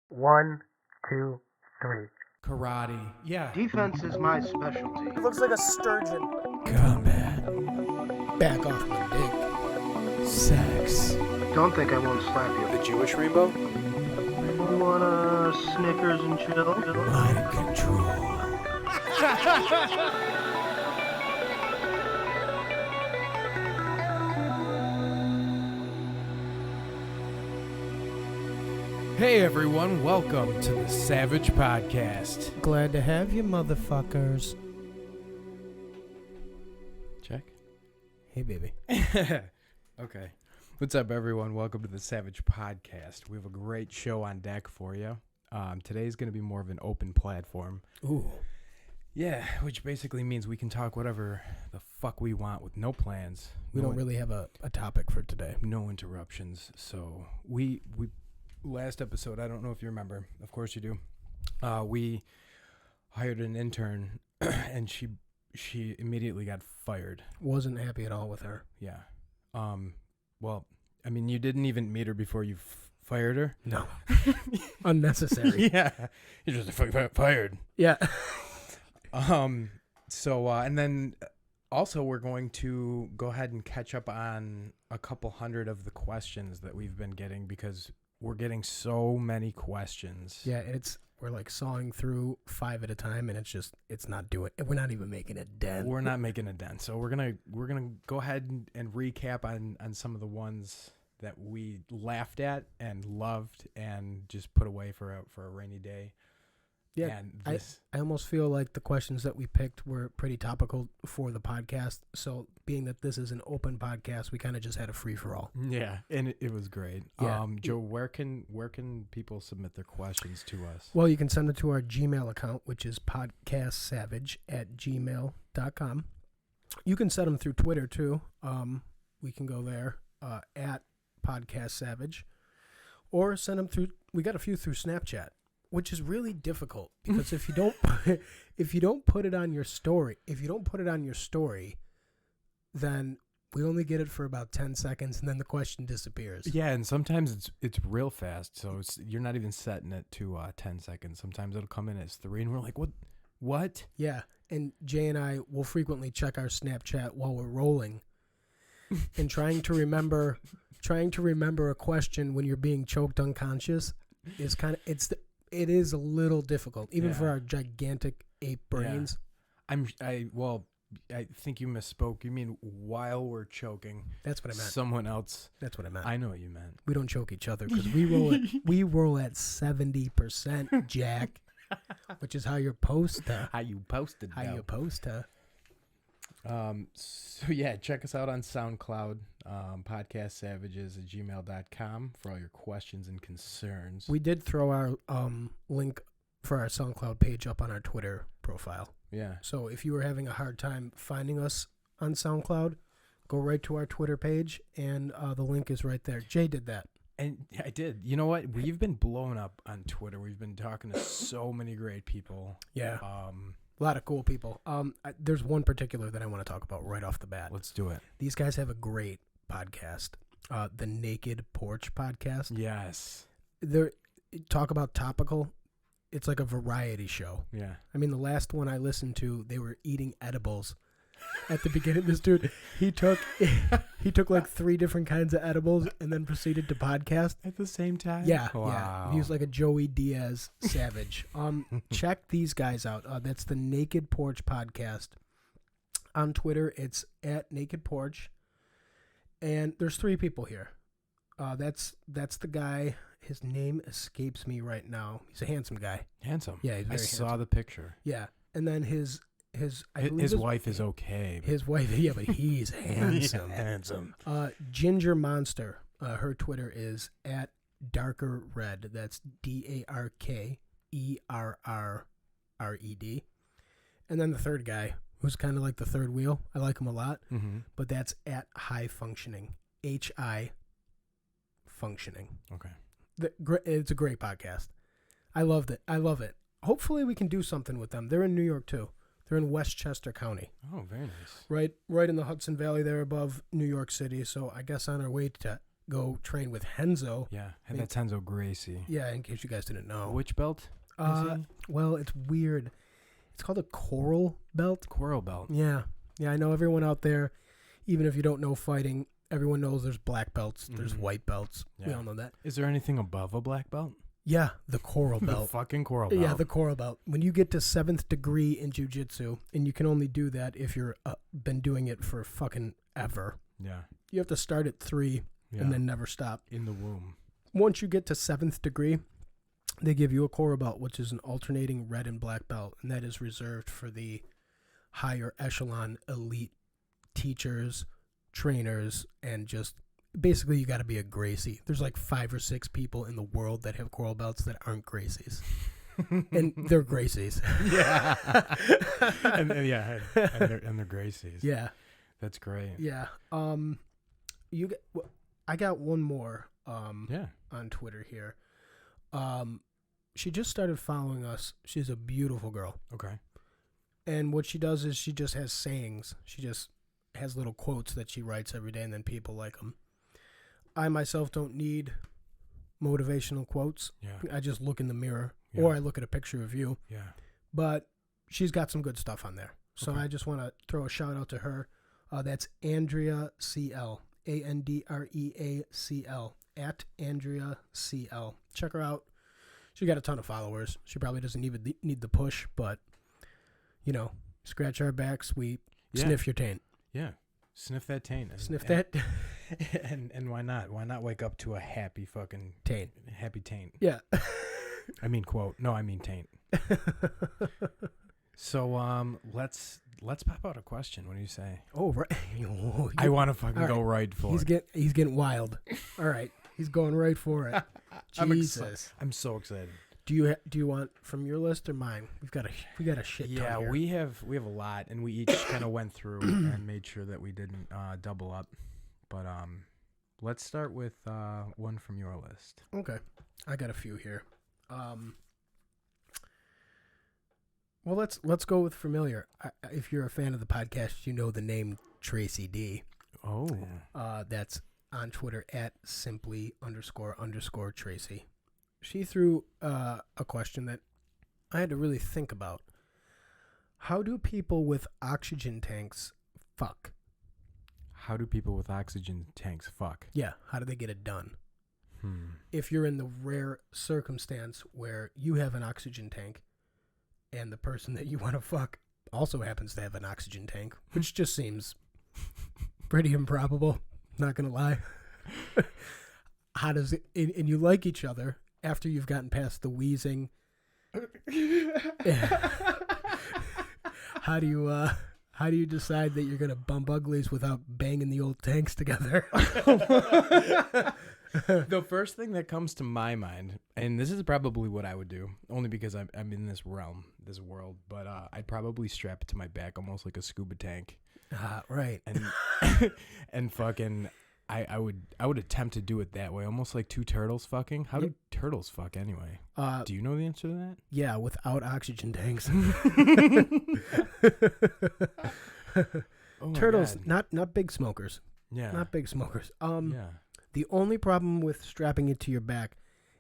1, 2, 3. Karate. Yeah. Defense is my specialty. It looks like a sturgeon. Combat. Back off my dick. Sex. Don't think I won't slap you. The Jewish rainbow? You wanna Snickers and chill? Mind control. Hey everyone, welcome to the Savage Podcast. Glad to have you, motherfuckers. Check. Hey, baby. Okay. What's up, everyone? Welcome to the Savage Podcast. We have a great show on deck for you. Today's going to be more of an open platform. Ooh. Yeah, which basically means we can talk whatever the fuck we want with no plans. We don't really have a topic for today. No interruptions. So we last episode, I don't know if you remember. Of course you do. We hired an intern, and she immediately got fired. Wasn't happy at all with her. Yeah. Well, I mean, you didn't even meet her before you fired her. No. Unnecessary. Yeah. You just fired. Yeah. So, and then also we're going to go ahead and catch up on a couple hundred of the questions that we've been getting because we're getting so many questions. Yeah, we're like sawing through 5 at a time, and it's not doing. We're not even making a dent. We're not making a dent. So we're gonna go ahead and recap on some of the ones that we laughed at and loved and just put away for a rainy day. Yeah, and I almost feel like the questions that we picked were pretty topical for the podcast. So being that this is an open podcast, we kind of just had a free-for-all. Yeah, and it was great. Yeah. Joe, where can people submit their questions to us? Well, you can send it to our Gmail account, which is podcastsavage@gmail.com. You can send them through Twitter, too. We can go there, at podcastsavage. Or send them through, we got a few through Snapchat, which is really difficult because if you don't put it on your story, then we only get it for about 10 seconds and then the question disappears. Yeah, and sometimes it's real fast, so you're not even setting it to 10 seconds. Sometimes it'll come in as 3, and we're like, what? Yeah, and Jay and I will frequently check our Snapchat while we're rolling, and trying to remember a question when you're being choked unconscious is it is a little difficult, even for our gigantic ape brains. Yeah. I think you misspoke. You mean while we're choking? That's what I meant. Someone else. That's what I meant. I know what you meant. We don't choke each other because we roll at 70%, Jack, which is how you're supposed to. How you posted. How you supposed to. So yeah, check us out on SoundCloud, podcastsavages@gmail.com for all your questions and concerns. We did throw our link for our SoundCloud page up on our Twitter profile. Yeah. So if you were having a hard time finding us on SoundCloud, go right to our Twitter page, and the link is right there. Jay did that. And I did. You know what? We've been blowing up on Twitter. We've been talking to so many great people. Yeah. A lot of cool people. There's one particular that I want to talk about right off the bat. Let's do it. These guys have a great podcast, the Naked Porch Podcast. Yes. They talk about topical. It's like a variety show. Yeah. I mean, the last one I listened to, they were eating edibles. At the beginning, this dude, he took like 3 different kinds of edibles and then proceeded to podcast At the same time? Yeah, Wow. yeah. He was like a Joey Diaz savage. Check these guys out. That's the Naked Porch Podcast. On Twitter, it's @NakedPorch. And there's 3 people here. That's the guy. His name escapes me right now. He's a handsome guy. Handsome. Yeah, he's very handsome. I saw the picture. Yeah, and then his wife is okay. His wife, yeah, but he's handsome. Handsome. Ginger Monster. Her Twitter is @DarkerRed. That's DarkerRed. And then the third guy, who's kind of like the third wheel. I like him a lot. Mm-hmm. But that's @HiFunctioning. HI Functioning. Okay. It's a great podcast. I loved it. I love it. Hopefully we can do something with them. They're in New York too. They're in Westchester County. Oh, very nice. Right in the Hudson Valley there above New York City. So I guess on our way to go train with Henzo. Yeah, and that's Henzo Gracie. Yeah, in case you guys didn't know. Which belt? Well, it's weird. It's called a coral belt. Coral belt. Yeah. Yeah, I know everyone out there, even if you don't know fighting, everyone knows there's black belts, there's white belts. Yeah. We all know that. Is there anything above a black belt? Yeah, the coral belt. The fucking coral belt. Yeah, the coral belt. When you get to 7th degree in jiu-jitsu, and you can only do that if you're been doing it for fucking ever. Yeah. You have to start at 3 and then never stop. In the womb. Once you get to 7th degree, they give you a coral belt, which is an alternating red and black belt, and that is reserved for the higher echelon elite teachers, trainers, and just basically you got to be a Gracie. There's like 5 or 6 people in the world that have coral belts that aren't Gracies. And they're Gracies. Yeah. and they're Gracies. Yeah. That's great. Yeah. I got one more on Twitter here. She just started following us. She's a beautiful girl. Okay. And what she does is she just has sayings. She just has little quotes that she writes every day, and then people like them. I myself don't need motivational quotes. Yeah. I just look in the mirror, or I look at a picture of you. Yeah. But she's got some good stuff on there. So Okay. I just want to throw a shout out to her. That's Andrea CL. ANDREACL. At Andrea CL. Check her out. She got a ton of followers. She probably doesn't even need the push, but, you know, scratch our backs, we sniff your taint. Yeah. Sniff that taint. Sniff that. And why not? Why not wake up to a happy fucking taint? Happy taint. Yeah. I mean quote. No, I mean taint. So let's pop out a question. What do you say? Oh, right. I want to fucking go right for it. He's getting wild. All right. He's going right for it. Jesus. I'm so excited. Do you want from your list or mine? We got a shit ton here. we have a lot, and we each kind of went through and made sure that we didn't double up. But let's start with one from your list. Okay, I got a few here. Well, let's go with familiar. If you're a fan of the podcast, you know the name Tracy D. Oh, that's on Twitter at simply__Tracy. She threw a question that I had to really think about. How do people with oxygen tanks fuck? How do people with oxygen tanks fuck? Yeah, how do they get it done? If you're in the rare circumstance where you have an oxygen tank and the person that you want to fuck also happens to have an oxygen tank, which just seems pretty improbable, not going to lie. How does it, and you like each other after you've gotten past the wheezing. How do you decide that you're going to bump uglies without banging the old tanks together? The first thing that comes to my mind, and this is probably what I would do, only because I'm in this world, but I'd probably strap it to my back almost like a scuba tank. Right. And fucking, I would attempt to do it that way, almost like two turtles fucking. How do turtles fuck anyway? Do you know the answer to that? Yeah, without oxygen tanks. Turtles, God. not big smokers. Yeah. Not big smokers. Yeah. The only problem with strapping it to your back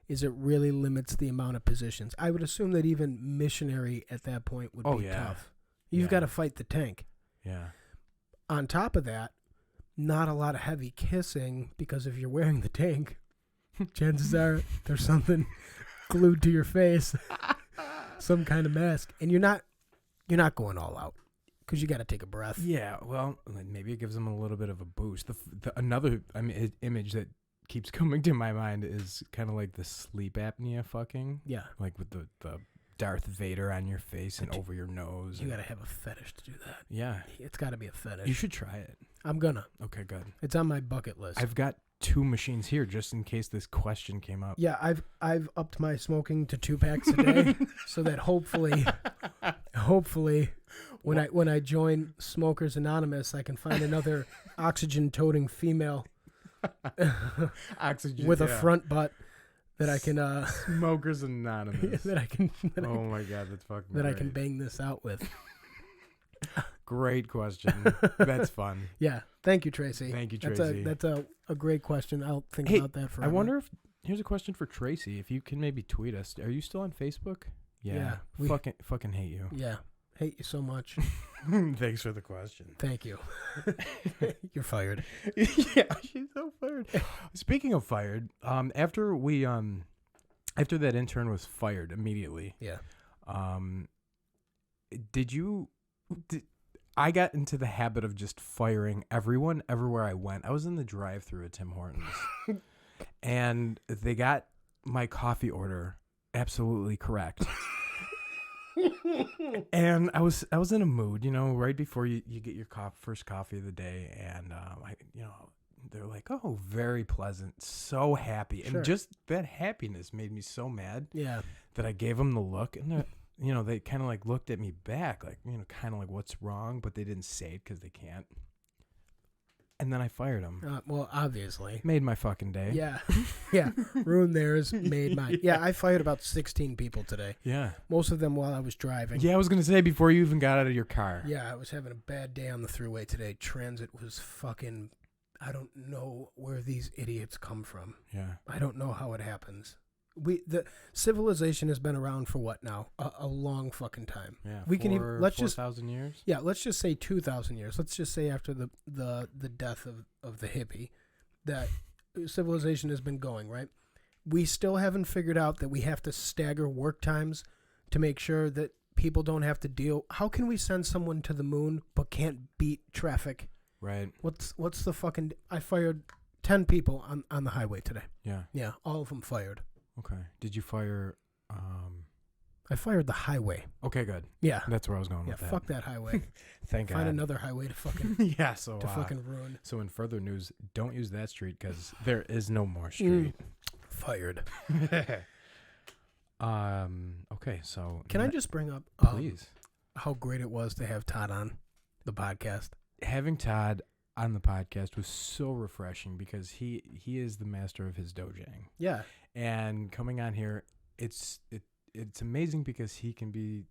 is it really limits the amount of positions. I would assume that even missionary at that point would be tough. You've got to fight the tank. Yeah. On top of that, not a lot of heavy kissing, because if you're wearing the tank, chances are there's something glued to your face, some kind of mask, and you're not going all out because you got to take a breath. Yeah, well, maybe it gives them a little bit of a boost. Another image that keeps coming to my mind is kind of like the sleep apnea fucking. Yeah. Like with the Darth Vader on your face and over your nose. You got to have a fetish to do that. Yeah. It's got to be a fetish. You should try it. I'm gonna. Okay, good. It's on my bucket list. I've got 2 machines here just in case this question came up. Yeah, I've upped my smoking to 2 packs a day so that hopefully when I join Smokers Anonymous, I can find another oxygen-toting female with a front butt that I can Smokers Anonymous. that I can oh my god, that's fucking that great. I can bang this out with. Great question. That's fun. Yeah. Thank you, Tracy. Thank you, Tracy. That's a great question. I'll think Hey, about that forever. I wonder if here's a question for Tracy. If you can maybe tweet us. Are you still on Facebook? Yeah, Fucking hate you. Yeah. Hate you so much. Thanks for the question. Thank you. You're fired. Yeah, she's so fired. Speaking of fired, after that intern was fired immediately. Yeah. I got into the habit of just firing everyone everywhere I went. I was in the drive-thru at Tim Hortons, and they got my coffee order absolutely correct. And I was in a mood, right before you get your first coffee of the day, and they're like, "Oh, very pleasant, so happy," and just that happiness made me so mad. Yeah. That I gave them the look, and they kind of like looked at me back, like kind of like, "What's wrong?" But they didn't say it because they can't. And then I fired them. Well, obviously. Made my fucking day. Yeah. Yeah. Ruined theirs, made mine. Yeah, I fired about 16 people today. Yeah. Most of them while I was driving. Yeah, I was going to say before you even got out of your car. Yeah, I was having a bad day on the thruway today. Transit was fucking... I don't know where these idiots come from. Yeah. I don't know how it happens. The civilization has been around for what now? A long fucking time. Yeah. We can even, let's 4,000 years. Yeah, let's just say 2,000 years. Let's just say after the death of the hippie, that civilization has been going, right? We still haven't figured out that we have to stagger work times to make sure that people don't have to deal. How can we send someone to the moon but can't beat traffic? Right. What's the fucking? I fired 10 people on the highway today. Yeah. Yeah, all of them fired. Okay. Did you fire? I fired the highway. Okay, good. Yeah. That's where I was going with that. Fuck that highway. Thank God. Find another highway to fucking yeah. So fucking ruin. So in further news, don't use that street because there is no more street. Fired. Okay. So can I just bring up, please, how great it was to have Todd on the podcast? Having Todd on the podcast was so refreshing because he is the master of his dojang. Yeah. And coming on here, it's amazing because he can be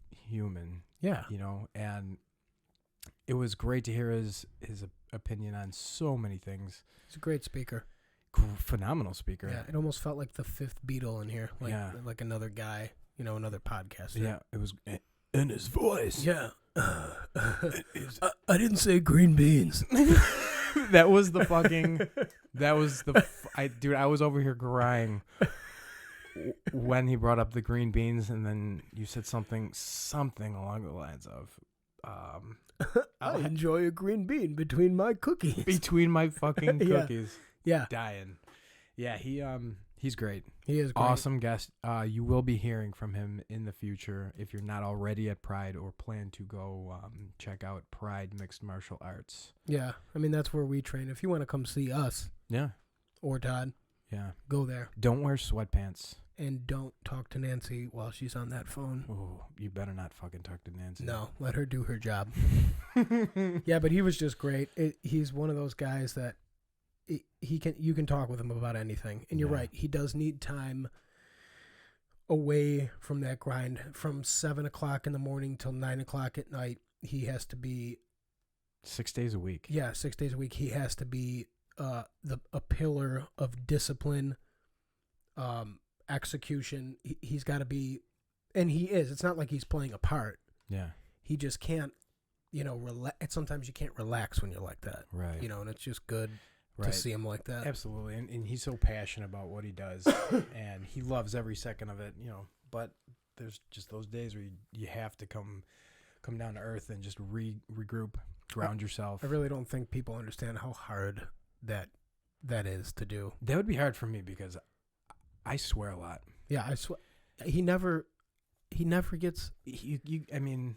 human. Yeah. And it was great to hear his opinion on so many things. He's a great speaker. Phenomenal speaker. Yeah. It almost felt like the fifth Beatle in here. Like another guy, another podcaster. Yeah. It was in his voice. Yeah. I didn't say green beans. That was the fucking. That was the. I was over here crying when he brought up the green beans, and then you said something along the lines of, I enjoy a green bean between my cookies. Between my fucking cookies. Yeah. Dying. Yeah. He's great. He is great. Awesome guest. You will be hearing from him in the future if you're not already at Pride or plan to go check out Pride Mixed Martial Arts. Yeah. I mean, that's where we train. If you want to come see us. Yeah. Or Todd. Yeah. Go there. Don't wear sweatpants. And don't talk to Nancy while she's on that phone. Oh, you better not fucking talk to Nancy. No, let her do her job. Yeah, but he was just great. He's one of those guys that you can talk with him about anything. And you're right. He does need time away from that grind. From 7 o'clock in the morning till 9 o'clock at night, he has to be 6 days a week. Yeah, 6 days a week. He has to be a pillar of discipline, execution. He's got to be, and he is. It's not like he's playing a part. Yeah. He just can't, relax. Sometimes you can't relax when you're like that. Right. And it's just good to see him like that. Absolutely. And he's so passionate about what he does, and he loves every second of it, but there's just those days where you have to come down to earth and just regroup, ground yourself. I really don't think people understand how hard that is to do. That would be hard for me because I swear a lot. Yeah, I swear. He never gets. I mean,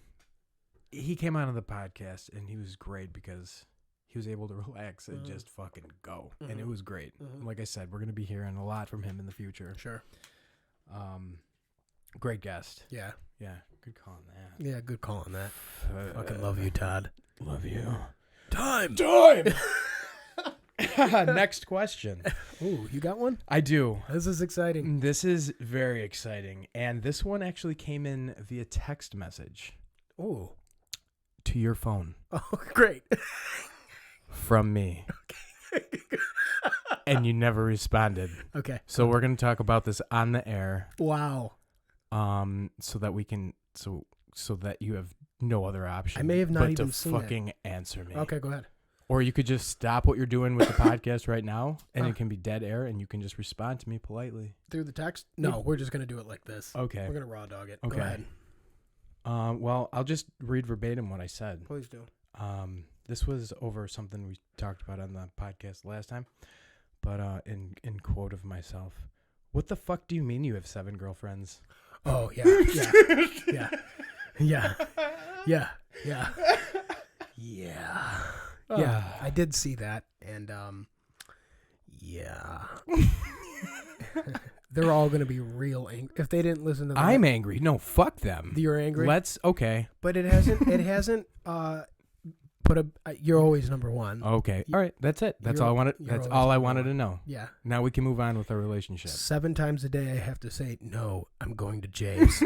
he came on the podcast and he was great because he was able to relax and just fucking go, and it was great. Like I said, we're gonna be hearing a lot from him in the future. Sure. Great guest. Yeah. Yeah. Good call on that. Yeah. Good call on that. Fucking love you, Todd. Love you. Time. Next question. Ooh, you got one? I do. This is exciting. This is very exciting. And this one actually came in via text message. Ooh. to your phone Oh, great. from me. And you never responded. Okay. So we're going to talk about this on the air. Wow. So that we can so that you have no other option. I may have not but even to seen it. fucking answer me. Okay, go ahead. Or you could just stop what you're doing with the podcast right now, and it can be dead air, and you can just respond to me politely. Through the text? No, we're just going to do it like this. Okay. We're going to raw dog it. Okay. Go ahead. Well, I'll just read verbatim what I said. Please do. This was over something we talked about on the podcast last time, but in quote of myself, what the fuck do you mean you have 7 girlfriends? Oh, yeah. Yeah. Yeah. Yeah. Yeah. Yeah. Yeah. I did see that. And, yeah. They're all going to be real angry. If they didn't listen to that. I'm angry. No, fuck them. You're angry? Okay. But it hasn't, put you're always number one. Okay. All right. That's it. That's all I wanted. That's all I wanted to know. Yeah. Now we can move on with our relationship. 7 times a day I have to say, no, I'm going to Jay's.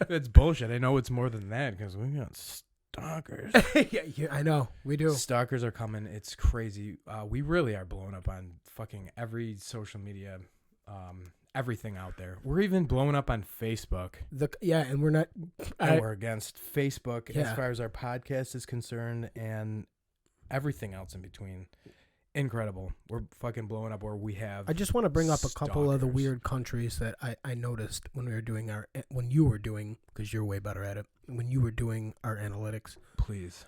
That's bullshit. I know it's more than that because we got stalkers. yeah, I know. We do. Stalkers are coming. It's crazy. We really are blowing up on fucking every social media, everything out there. We're even blowing up on Facebook. And we're not. And we're against Facebook Yeah. as far as our podcast is concerned and everything else in between. Incredible. We're fucking blowing up where we have. I just want to bring up a couple of the stalkers. weird countries that I noticed when we were doing when you were doing, because you're way better at it, when you were doing our analytics. Please.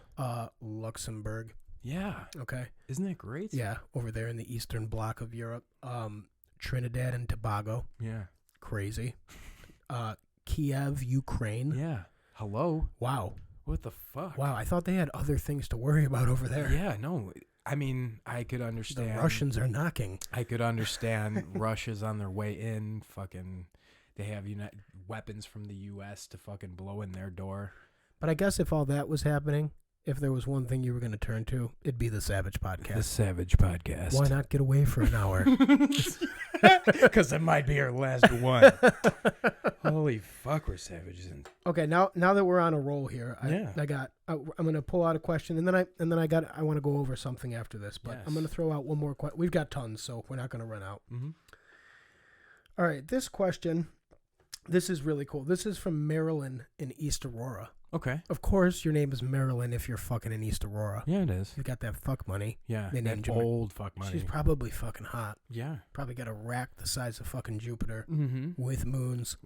Luxembourg. Yeah. Okay. Isn't that great? Yeah, over there in the eastern bloc of Europe. Trinidad and Tobago. Yeah. Crazy. Kiev, Ukraine. Yeah. Hello. Wow. What the fuck? Wow, I thought they had other things to worry about over there. Yeah, no. I mean, I could understand. The Russians are knocking. I could understand Russia's on their way in. Fucking, they have weapons from the U.S. to fucking blow in their door. But I guess if all that was happening, if there was one thing you were going to turn to, it'd be the Savage Podcast. The Savage Podcast. Why not get away for an hour? Because it might be our last one. Holy fuck, we're savages. Okay, now that we're on a roll here, I'm going to pull out a question, and then I want to go over something after this, but Yes. I'm going to throw out one more question. We've got tons, so we're not going to run out. Mm-hmm. All right, this question, this is really cool. This is from Marilyn in East Aurora. Okay. Of course, your name is Marilyn if you're fucking in East Aurora. Yeah, it is. You got that fuck money. Yeah. They that named you old fuck money. She's probably fucking hot. Yeah. Probably got a rack the size of fucking Jupiter Mm-hmm. with moons.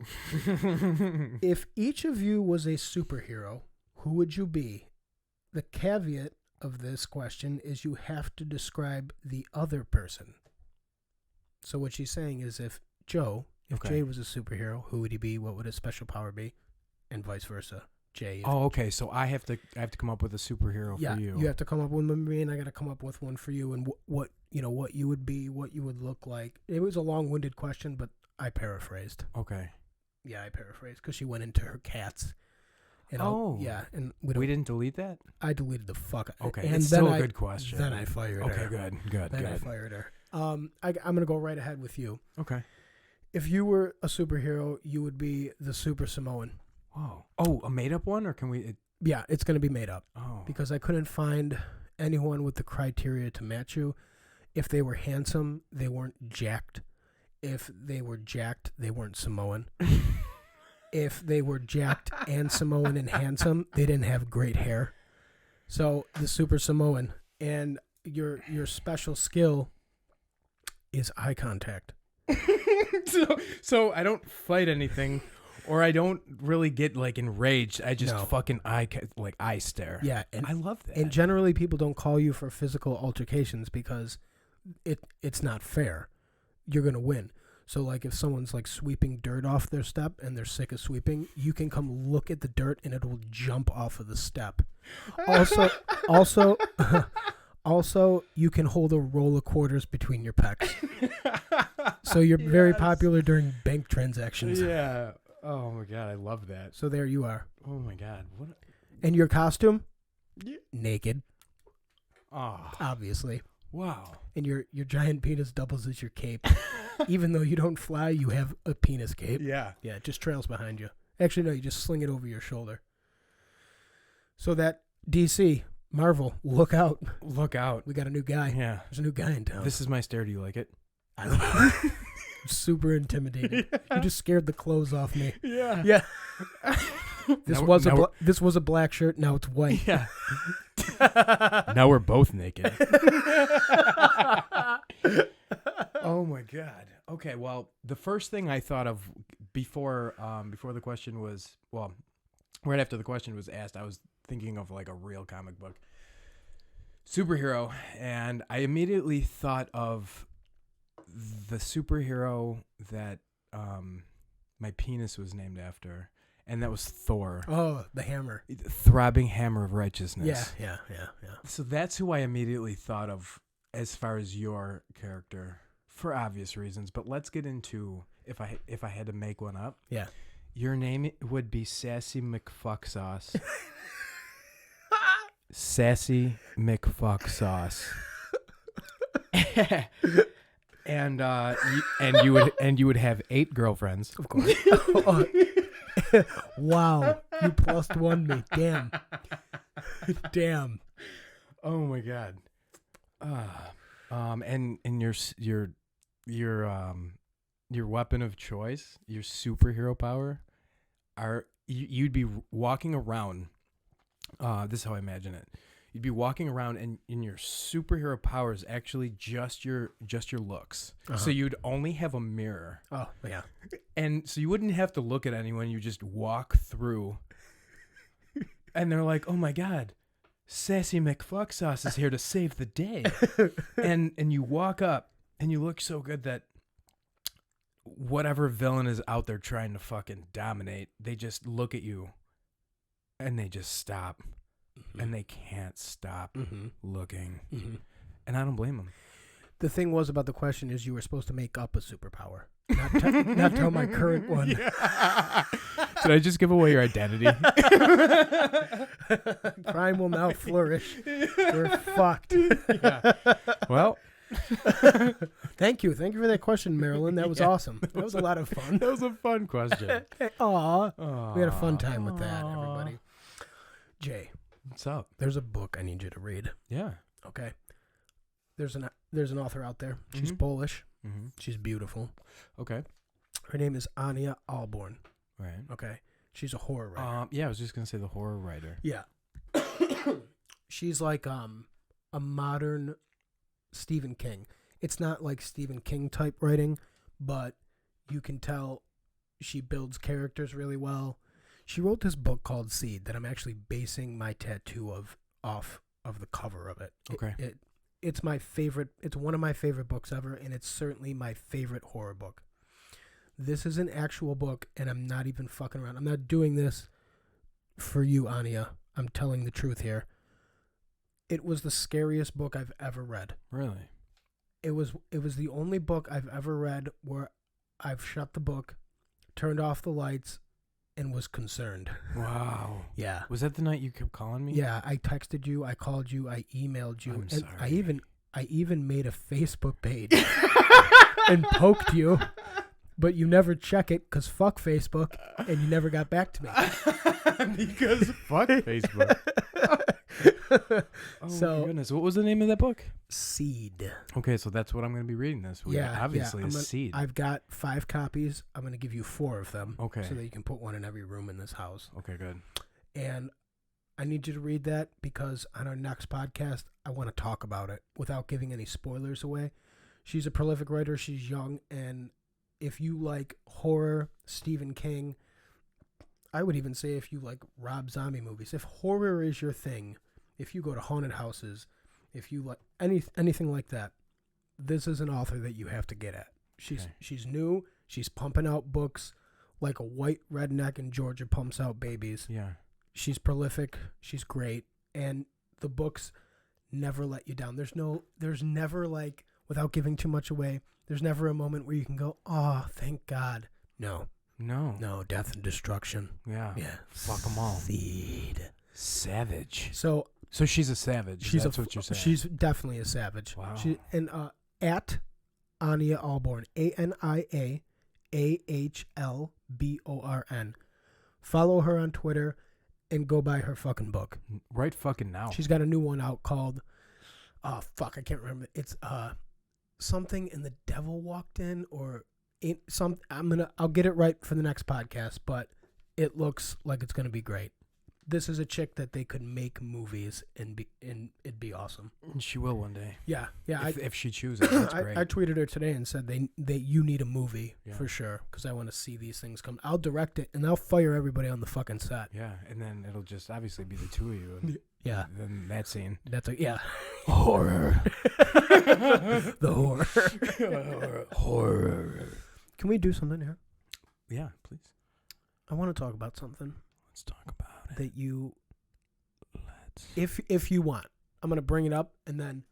If each of you was a superhero, who would you be? The caveat of this question is you have to describe the other person. So what she's saying is if Jay was a superhero, who would he be? What would his special power be? And vice versa. Jay. Oh, okay. So I have to come up with a superhero for you. You have to come up with one for me, and I got to come up with one for you. And what you would be, what you would look like. It was a long-winded question, but I paraphrased. Okay. Yeah, I paraphrased because she went into her cats. And and we didn't delete that? I deleted the fuck. Okay, and it's then still a good question. Then I fired her. Okay, good. I fired her. I'm gonna go right ahead with you. Okay. If you were a superhero, you would be the Super Samoan. Whoa. Oh, a made-up one, or can we? Yeah, it's gonna be made up. Oh. Because I couldn't find anyone with the criteria to match you. If they were handsome, they weren't jacked. If they were jacked, they weren't Samoan. If they were jacked and Samoan and handsome, they didn't have great hair. So the Super Samoan, and your special skill is eye contact. So I don't fight anything, or I don't really get like enraged. I just fucking eye stare. Yeah, and I love that. And generally, people don't call you for physical altercations because it's not fair. You're gonna win. So like if someone's like sweeping dirt off their step and they're sick of sweeping, you can come look at the dirt and it will jump off of the step. Also, you can hold a roll of quarters between your pecs. So you're very popular during bank transactions. Yeah. Oh my god, I love that. So there you are. Oh my god, what? And your costume? Yeah. Naked. Oh, Obviously. wow. And your giant penis doubles as your cape. Even though you don't fly, you have a penis cape. Yeah. Yeah, it just trails behind you. Actually, no, you just sling it over your shoulder. So that DC, Marvel, look out. Look out. We got a new guy. Yeah. There's a new guy in town. This is my stare. Do you like it? I don't super intimidating. You just scared the clothes off me. Yeah. Yeah. This Now was a black shirt. Now it's white. Yeah. Now we're both naked. Oh my God. Okay. Well, the first thing I thought of before the question was, well, right after the question was asked, I was thinking of like a real comic book superhero, and I immediately thought of the superhero that my penis was named after, and that was Thor. Oh, the hammer. The throbbing hammer of righteousness. Yeah. So that's who I immediately thought of as far as your character, for obvious reasons. But let's get into if I had to make one up. Yeah. Your name would be Sassy McFucksauce. Sassy McFucksauce. and you would have 8 girlfriends. Of course. Wow. You plus one me. Damn. Damn. Oh my God. And your weapon of choice, your superhero power, you'd be walking around. This is how I imagine it. You'd be walking around, and in your superhero power is actually just your looks. Uh-huh. So you'd only have a mirror. Oh yeah. And so you wouldn't have to look at anyone. You just walk through, and they're like, "Oh my God, Sassy McFucksauce is here to save the day." and you walk up, and you look so good that whatever villain is out there trying to fucking dominate, they just look at you, and they just stop. Mm-hmm. And they can't stop looking. Mm-hmm. And I don't blame them. The thing was about the question is you were supposed to make up a superpower, not tell my current one. Yeah. Did I just give away your identity? Crime will now flourish. We're fucked. Yeah. Well. Thank you for that question, Marilyn. That was awesome. That was a lot of fun. That was a fun question. Aw. We had a fun time with that, everybody. Jay. What's up? There's a book I need you to read. Yeah. Okay. There's an author out there. She's Polish. Mm-hmm. She's beautiful. Okay. Her name is Ania Alborn. Right. Okay. She's a horror writer. Yeah, I was just gonna say the horror writer. Yeah. She's like a modern Stephen King. It's not like Stephen King type writing, but you can tell she builds characters really well. She wrote this book called Seed that I'm actually basing my tattoo off of the cover of it. Okay. It's my favorite. It's one of my favorite books ever, and it's certainly my favorite horror book. This is an actual book, and I'm not even fucking around. I'm not doing this for you, Anya. I'm telling the truth here. It was the scariest book I've ever read. Really? It was the only book I've ever read where I've shut the book, turned off the lights, and was concerned. Wow. Yeah. Was that the night you kept calling me? Yeah, I texted you, I called you, I emailed you, I'm and sorry. I even made a Facebook page and poked you, but you never check it because fuck Facebook, and you never got back to me. Because fuck Facebook. Oh my goodness. What was the name of that book? Seed. Okay, so that's what I'm going to be reading this week. Yeah, Obviously, Seed. I've got 5 copies. I'm going to give you 4 of them. Okay. So that you can put one in every room in this house. Okay, good. And I need you to read that because on our next podcast, I want to talk about it without giving any spoilers away. She's a prolific writer. She's young. And if you like horror, Stephen King, I would even say if you like Rob Zombie movies, if horror is your thing, if you go to haunted houses, if you like anything like that, this is an author that you have to get at. She's new. She's pumping out books like a white redneck in Georgia pumps out babies. Yeah. She's prolific. She's great. And the books never let you down. There's never like, without giving too much away, there's never a moment where you can go, oh, thank God. No, death and destruction. Yeah. Yeah. Fuck them all. Seed. Savage. So she's a savage. That's what you're saying. She's definitely a savage. Wow. At Ania Alborn, ANIA AHLBORN. Follow her on Twitter and go buy her fucking book. Right fucking now. She's got a new one out called, I can't remember. It's something and the devil walked in, or I'll get it right for the next podcast, but it looks like it's gonna be great. This is a chick that they could make movies and it'd be awesome. She will one day. Yeah. If she chooses, that's great. I tweeted her today and said you need a movie for sure, because I want to see these things come. I'll direct it and I'll fire everybody on the fucking set. Yeah, and then it'll just obviously be the two of you. And yeah. Then that scene. That's yeah. Horror. The horror. Horror. Can we do something here? Yeah, please. I want to talk about something. Let's talk about it. That you, if you want, I'm gonna bring it up, and then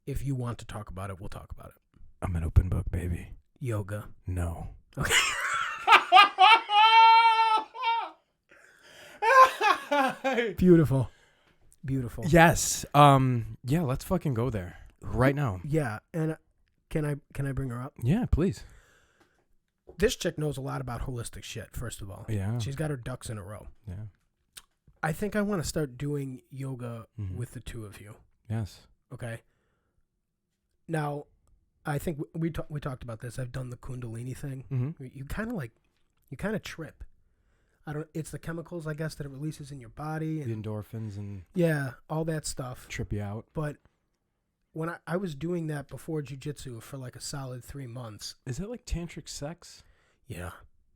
if you want to talk about it, we'll talk about it. I'm an open book, baby. Yoga. No. Okay. Beautiful. Yes. Yeah. Let's fucking go there right now. Yeah. And can I bring her up? Yeah, please. This chick knows a lot about holistic shit. First of all. Yeah. She's got her ducks in a row. Yeah. I think I want to start doing yoga with the two of you. Yes. Okay. Now, I think we talked about this. I've done the Kundalini thing. Mm-hmm. You kind of trip. It's the chemicals, I guess, that it releases in your body. And, the endorphins and all that stuff. trip you out. But when I was doing that before jiu-jitsu for like a solid 3 months. Is that like tantric sex? Yeah.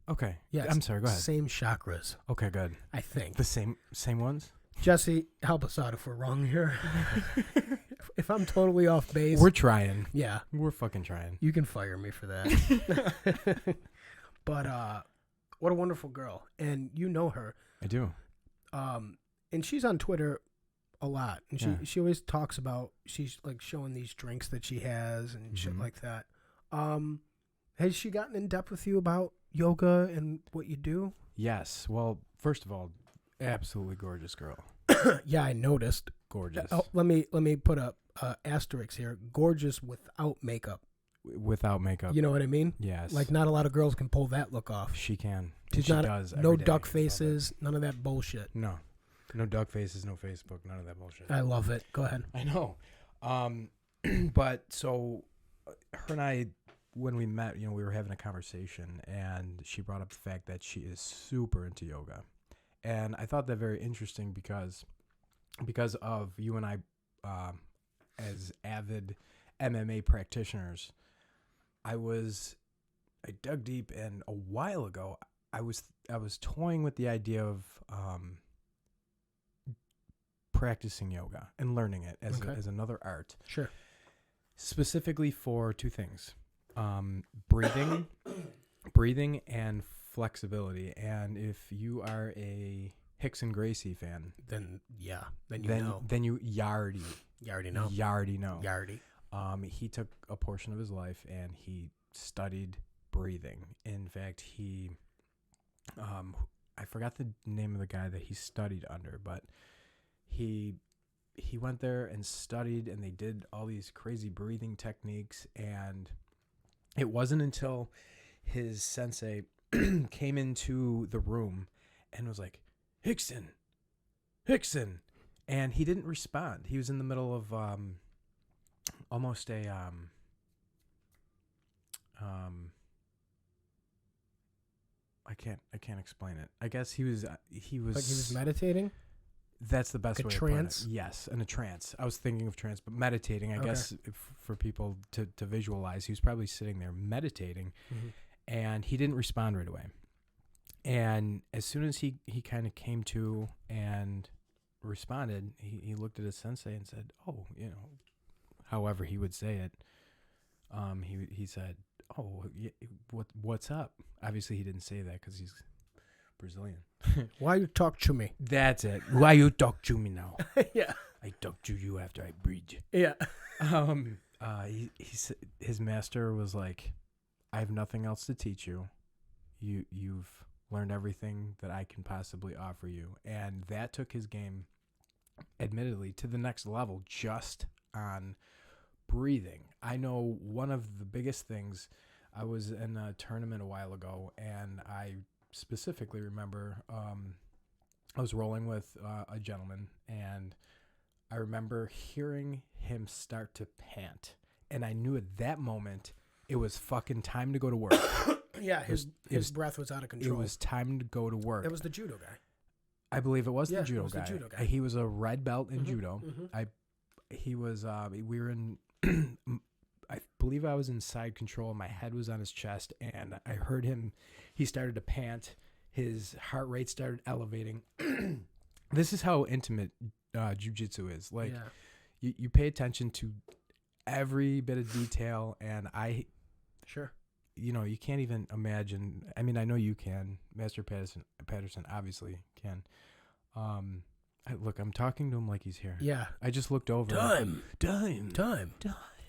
Okay. Yeah. I'm sorry. Go ahead. Same chakras. Okay, good. I think. The same ones? Jesse, help us out if we're wrong here. If I'm totally off base. We're trying. Yeah. We're fucking trying. You can fire me for that. But what a wonderful girl. And you know her. I do. And she's on Twitter a lot. And she always talks about, she's like showing these drinks that she has and shit like that. Has she gotten in depth with you about yoga and what you do? Yes. Well, first of all, absolutely gorgeous girl. Yeah, I noticed. Gorgeous. Oh, let me put up asterisk here. Gorgeous without makeup. Without makeup. You know what I mean? Yes. Like not a lot of girls can pull that look off. She can. She's she not does. no every day. duck faces, none of that bullshit. No. No duck faces, no Facebook, none of that bullshit. I love it. Go ahead. I know. But so her and I, when we met, we were having a conversation and she brought up the fact that she is super into yoga. And I thought that very interesting because of you and I, as avid MMA practitioners, I dug deep, and a while ago I was toying with the idea of practicing yoga and learning it as another art. Sure. Specifically for two things: breathing and flexibility. And if you are a Hickson Gracie fan, then you already know. He took a portion of his life and he studied breathing. In fact, I forgot the name of the guy that he studied under, but he went there and studied, and they did all these crazy breathing techniques. And it wasn't until his sensei came into the room and was like, Hickson, and he didn't respond. He was in the middle of almost a I can't explain it. I guess he was like he was meditating. That's the best like way a to put trance? it. Yes, in a trance. I was thinking of trance, but meditating. I guess for people to visualize, he was probably sitting there meditating, and he didn't respond right away. And as soon as he kind of came to and responded, he looked at his sensei and said, "Oh, however he would say it." He said, "Oh, what's up?" Obviously, he didn't say that because he's Brazilian. Why you talk to me? That's it. Why you talk to me now? Yeah. I talk to you after I breathe. Yeah. His master was like, "I have nothing else to teach you. You've learned everything that I can possibly offer you." And that took his game, admittedly, to the next level just on breathing. I know one of the biggest things, I was in a tournament a while ago, and I specifically remember I was rolling with a gentleman, and I remember hearing him start to pant, and I knew at that moment it was fucking time to go to work. Yeah, his breath was out of control. It was time to go to work. It was the judo guy. I believe it was Yeah, the judo it was guy. the judo guy. He was a red belt in judo. Mm-hmm. He was. We were in. I believe I was in side control. My head was on his chest, and I heard him. He started to pant. His heart rate started elevating. This is how intimate jiu-jitsu is. Like, you pay attention to every bit of detail, and Sure. You know, you can't even imagine. I mean, I know you can. Master Patterson obviously can. Look, I'm talking to him like he's here. Yeah. I just looked over. Time. Time.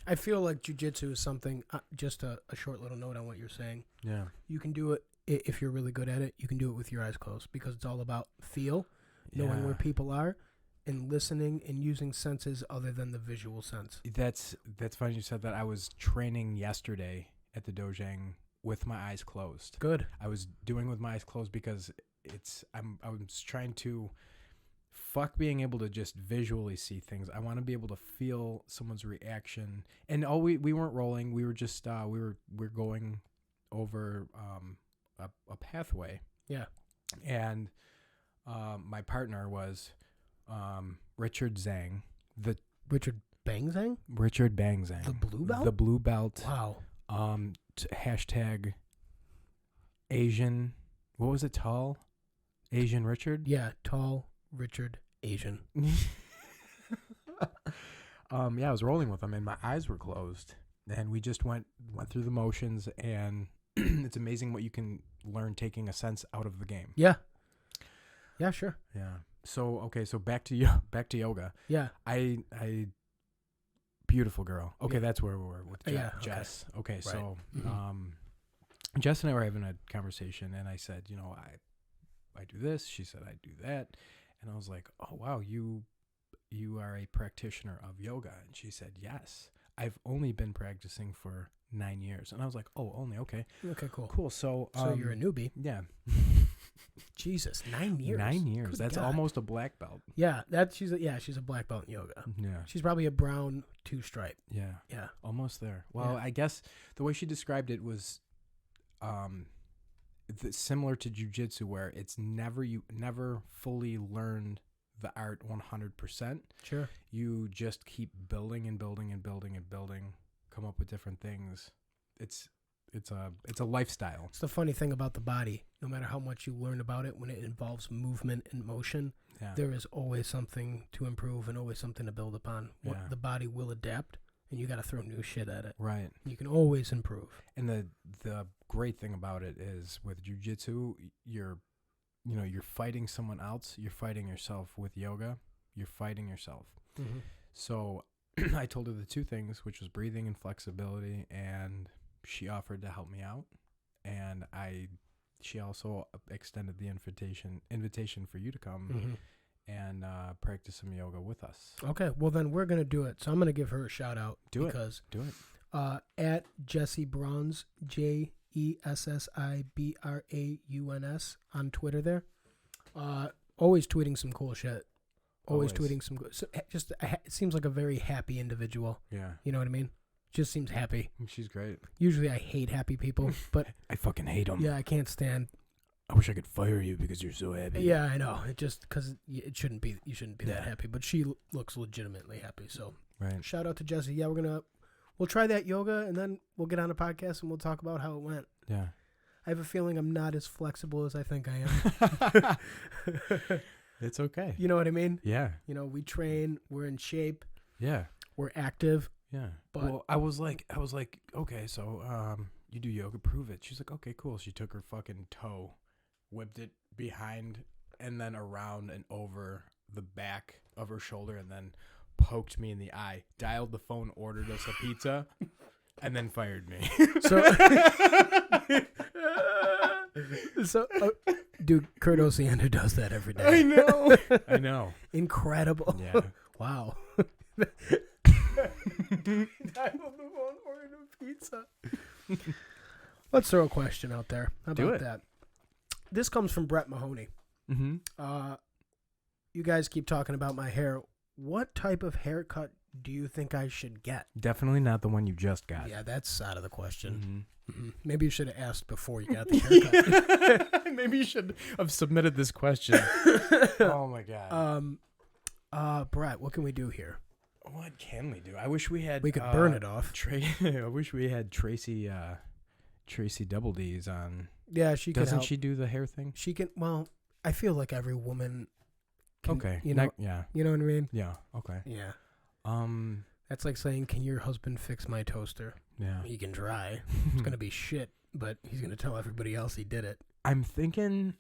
I feel like jiu-jitsu is something, just a short little note on what you're saying. Yeah. You can do it, if you're really good at it, you can do it with your eyes closed, because it's all about feel, knowing where people are, and listening and using senses other than the visual sense. That's funny you said that. I was training yesterday at the dojang with my eyes closed. Good. I was doing with my eyes closed because I was trying to fuck being able to just visually see things. I want to be able to feel someone's reaction. And we weren't rolling. We were just we're going over a pathway. Yeah. And my partner was Richard Zhang. Richard Bang Zhang? Richard Bang Zhang. The blue belt? The blue belt. Wow. Hashtag Asian. What was it? Tall Asian Richard? Yeah, tall Richard Asian. Yeah, I was rolling with him, and my eyes were closed, and we just went through the motions, and it's amazing what you can learn taking a sense out of the game. Yeah. Yeah, sure. Yeah. So okay, so back to yoga. Yeah. I beautiful girl. Okay, Yeah. That's where we were with Jess. Okay, Right. so Jess and I were having a conversation, and I said, you know, I do this. She said, I do that. And I was like, oh, wow, you are a practitioner of yoga. And she said, yes. I've only been practicing for 9 years. And I was like, oh, only, okay. Okay, cool. Cool. So you're a newbie. Yeah. Jesus, 9 years. 9 years. Good That's God. almost a black belt. Yeah, she's a black belt in yoga. Yeah. She's probably a brown 2-stripe. Yeah. Yeah. Almost there. Well, Yeah. I guess the way she described it was similar to jiu-jitsu, where you never fully learn the art 100%. Sure. You just keep building and building and building and building, come up with different things. It's a lifestyle. It's the funny thing about the body. No matter how much you learn about it, when it involves movement and motion, there is always something to improve and always something to build upon. Yeah. The body will adapt, and you got to throw new shit at it. Right. You can always improve. And the great thing about it is with jiu-jitsu, you're fighting someone else. You're fighting yourself. With yoga, you're fighting yourself. Mm-hmm. So I told her the two things, which was breathing and flexibility, and she offered to help me out. And she also extended the invitation for you to come and practice some yoga with us. Okay, well then we're gonna do it. So I'm gonna give her a shout out. Do it. At Jessie Brauns, JESSIBRAUNS on Twitter. There, always tweeting some cool shit. Always tweeting some good. So it seems like a very happy individual. Yeah, you know what I mean. Just seems happy. She's great. Usually I hate happy people, but I fucking hate them. Yeah, I can't stand. I wish I could fire you because you're so happy. Yeah, I know. It just because it shouldn't be. You shouldn't be that Yeah. happy. But she looks legitimately happy. So Right. shout out to Jessie. Yeah, we'll try that yoga and then we'll get on a podcast and we'll talk about how it went. Yeah. I have a feeling I'm not as flexible as I think I am. It's okay. You know what I mean? Yeah. You know, we train. We're in shape. Yeah. We're active. Yeah. But well, I was like, okay, so you do yoga, prove it. She's like, okay, cool. She took her fucking toe, whipped it behind and then around and over the back of her shoulder, and then poked me in the eye, dialed the phone, ordered us a pizza, and then fired me. So, dude, Kurt Oceander does that every day. I know. I know. Incredible. Yeah. Wow. Dialed the phone, ordered a pizza. Let's throw a question out there. How Do about it. that? This comes from Brett Mahoney. Mm-hmm. you guys keep talking about my hair. What type of haircut do you think I should get? Definitely not the one you just got. Yeah, that's out of the question. Mm-hmm. Maybe you should have asked before you got the haircut. Maybe you should have submitted this question. Oh my god. Brett, what can we do here? What can we do? I wish we had. We could burn it off. I wish we had Tracy Double D's on. Yeah, she can. Doesn't she do the hair thing? She can. Well, I feel like every woman. Can, Okay. You know. Yeah. You know what I mean? Yeah. Okay. Yeah. That's That's like saying, "Can your husband fix my toaster?" yeah. He can try. It's gonna be shit, but he's gonna tell everybody else he did it. I'm thinking,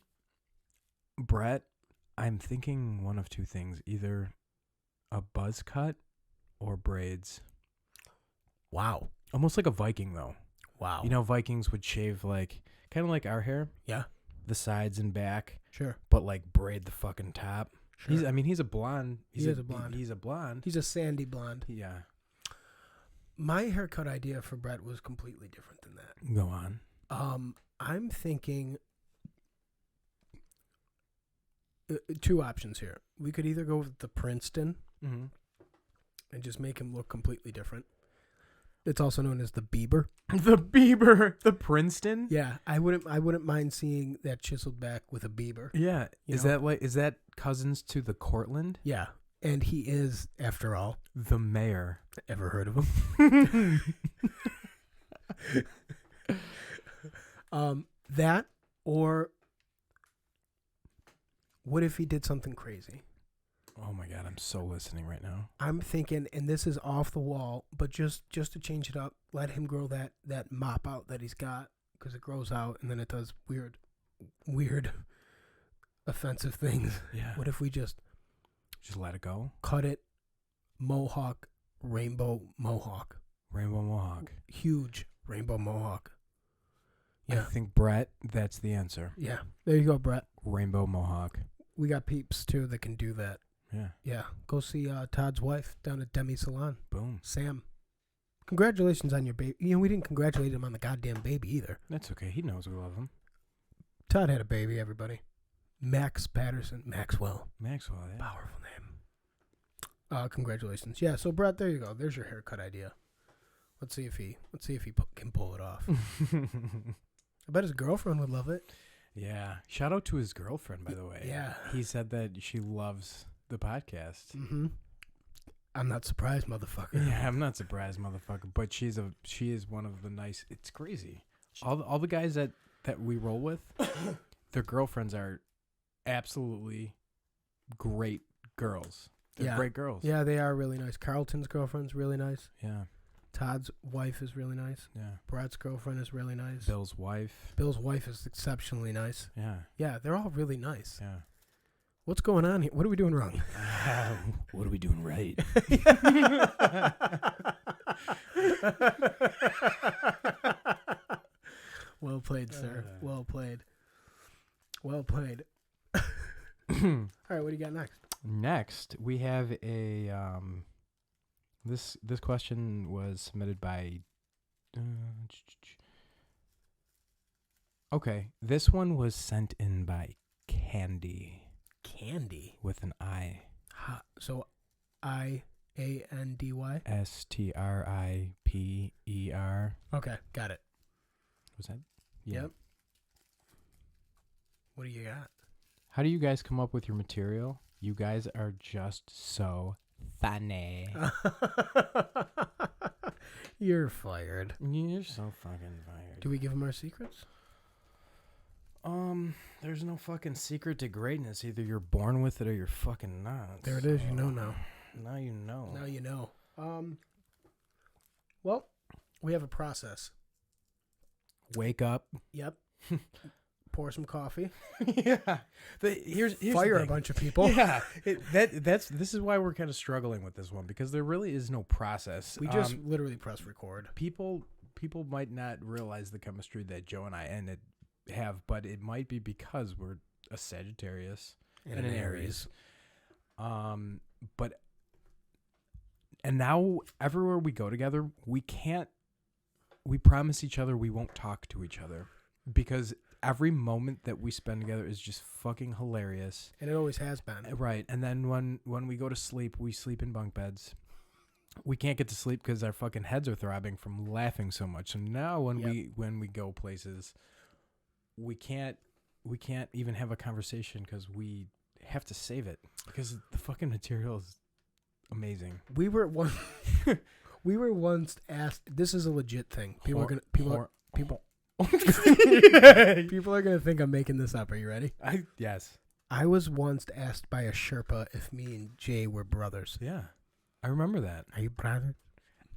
Brett. I'm thinking one of two things: either a buzz cut or braids. Wow. Almost like a Viking, though. Wow. You know, Vikings would shave like kind of like our hair. Yeah. The sides and back, Sure. but like braid the fucking top. Sure. He's a blonde. He is a blonde. He's a blonde. He's a sandy blonde. Yeah. My haircut idea for Brett was completely different than that. Go on. I'm thinking two options here. We could either go with the Princeton Mm-hmm. and just make him look completely different. It's also known as the Bieber. The Bieber, the Princeton. Yeah, I wouldn't mind seeing that chiseled back with a Bieber. Yeah. You Is know? that cousins to the Cortland? Yeah, and he is, after all, The mayor. ever heard of him? That, or what if he did something crazy? Oh my god, I'm so listening right now. I'm thinking, and this is off the wall, but just to change it up, let him grow that mop out that he's got, because it grows out and then it does weird, offensive things. Yeah. What if we just let it go? cut it, mohawk, rainbow mohawk, Rainbow mohawk. huge rainbow mohawk? I Yeah, think Brett, that's the answer. yeah. There you go, Brett. Rainbow mohawk. We got peeps too that can do that. Yeah. Yeah, go see Todd's wife down at Demi Salon, Boom. Sam. Congratulations on your baby. You know, we didn't congratulate him on the goddamn baby either. That's okay. He knows we love him. Todd had a baby, everybody. Maxwell. Maxwell, yeah. Powerful name. Congratulations. Yeah, so Brett, there you go. There's your haircut idea. Let's see if he can pull it off. I bet his girlfriend would love it. Yeah. Shout out to his girlfriend, by the way. Yeah. He said that she loves the podcast. Mm-hmm. I'm not surprised, motherfucker. Yeah, I'm not surprised, motherfucker. But she is one of the nice. It's crazy. All the guys that we roll with, their girlfriends are absolutely great girls. They're great girls. Yeah, they are really nice. Carlton's girlfriend's really nice. Yeah. Todd's wife is really nice. Yeah. Brett's girlfriend is really nice. Bill's wife. Bill's wife is exceptionally nice. Yeah. Yeah, they're all really nice. Yeah. What's going on here? What are we doing wrong? What are we doing right? Well played, sir. Well played. Well played. All right, what do you got next? Next, we have a this question was submitted by okay, this one was sent in by Candy Candy. with an I. So IANDY? STRIPER. Okay, got it. Was that? Yep. What do you got? How do you guys come up with your material? You guys are just so funny. You're fired. You're so fucking fired. Do we give them our secrets? There's no fucking secret to greatness. Either you're born with it or you're fucking not. There it is. You know now. Now you know. Now you know. Well, we have a process. Wake up. Yep. Pour some coffee. Yeah. Here's Fire the a bunch of people. Yeah. This is why we're kind of struggling with this one, because there really is no process. We just literally press record. People might not realize the chemistry that Joe and I have, but it might be because we're a Sagittarius and an Aries. But now everywhere we go together, we promise each other we won't talk to each other, because every moment that we spend together is just fucking hilarious. And it always has been. Right. And then when we go to sleep, we sleep in bunk beds. We can't get to sleep because our fucking heads are throbbing from laughing so much. So now when we go places, we can't even have a conversation because we have to save it because the fucking material is amazing. We were once asked. This is a legit thing. People are gonna think I'm making this up. Are you ready? Yes. I was once asked by a Sherpa if me and Jay were brothers. Yeah. I remember that. Are you brothers?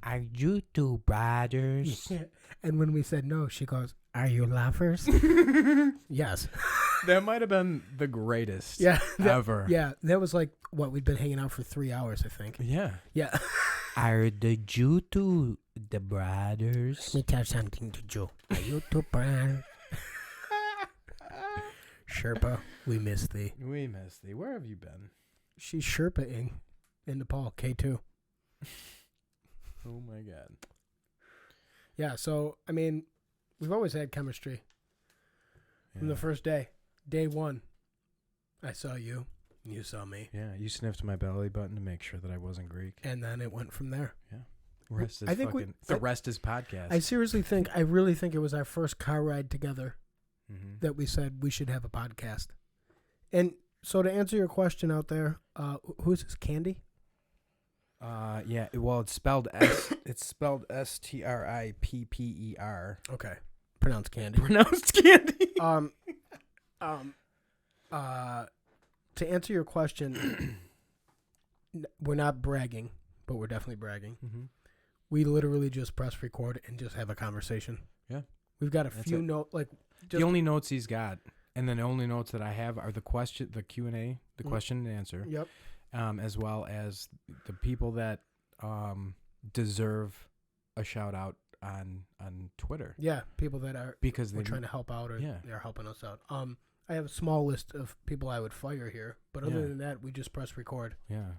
Are you two brothers? Yeah. And when we said no, she goes, "Are you lovers?" Yes. That might have been the greatest ever. Yeah, that was like what we'd been hanging out for 3 hours, I think. Yeah. Yeah. Are you two the brothers? Let me tell something to you. Are you two brothers? Sherpa, we miss thee. We miss thee. Where have you been? She's Sherpa-ing in Nepal, K2. Oh my God. Yeah, so, I mean, we've always had chemistry from the first day. Day one, I saw you. You saw me. Yeah, you sniffed my belly button to make sure that I wasn't Greek. And then it went from there. Yeah. Rest is the rest is podcast. I really think it was our first car ride together that we said we should have a podcast. And so to answer your question out there, who's this, Candy? Yeah. Well, it's spelled STRIPPER. Okay, pronounced Candy. Pronounced Candy. To answer your question, we're not bragging, but we're definitely bragging. Mm-hmm. We literally just press record and just have a conversation. Yeah, we've got a few notes, like the only notes he's got, and then the only notes that I have are the question, the Q&A, the question and answer. Yep. As well as the people that deserve a shout out on Twitter. Yeah, people that are because we're trying to help out or they're helping us out. I have a small list of people I would fire here, but other than that, we just press record. Yeah.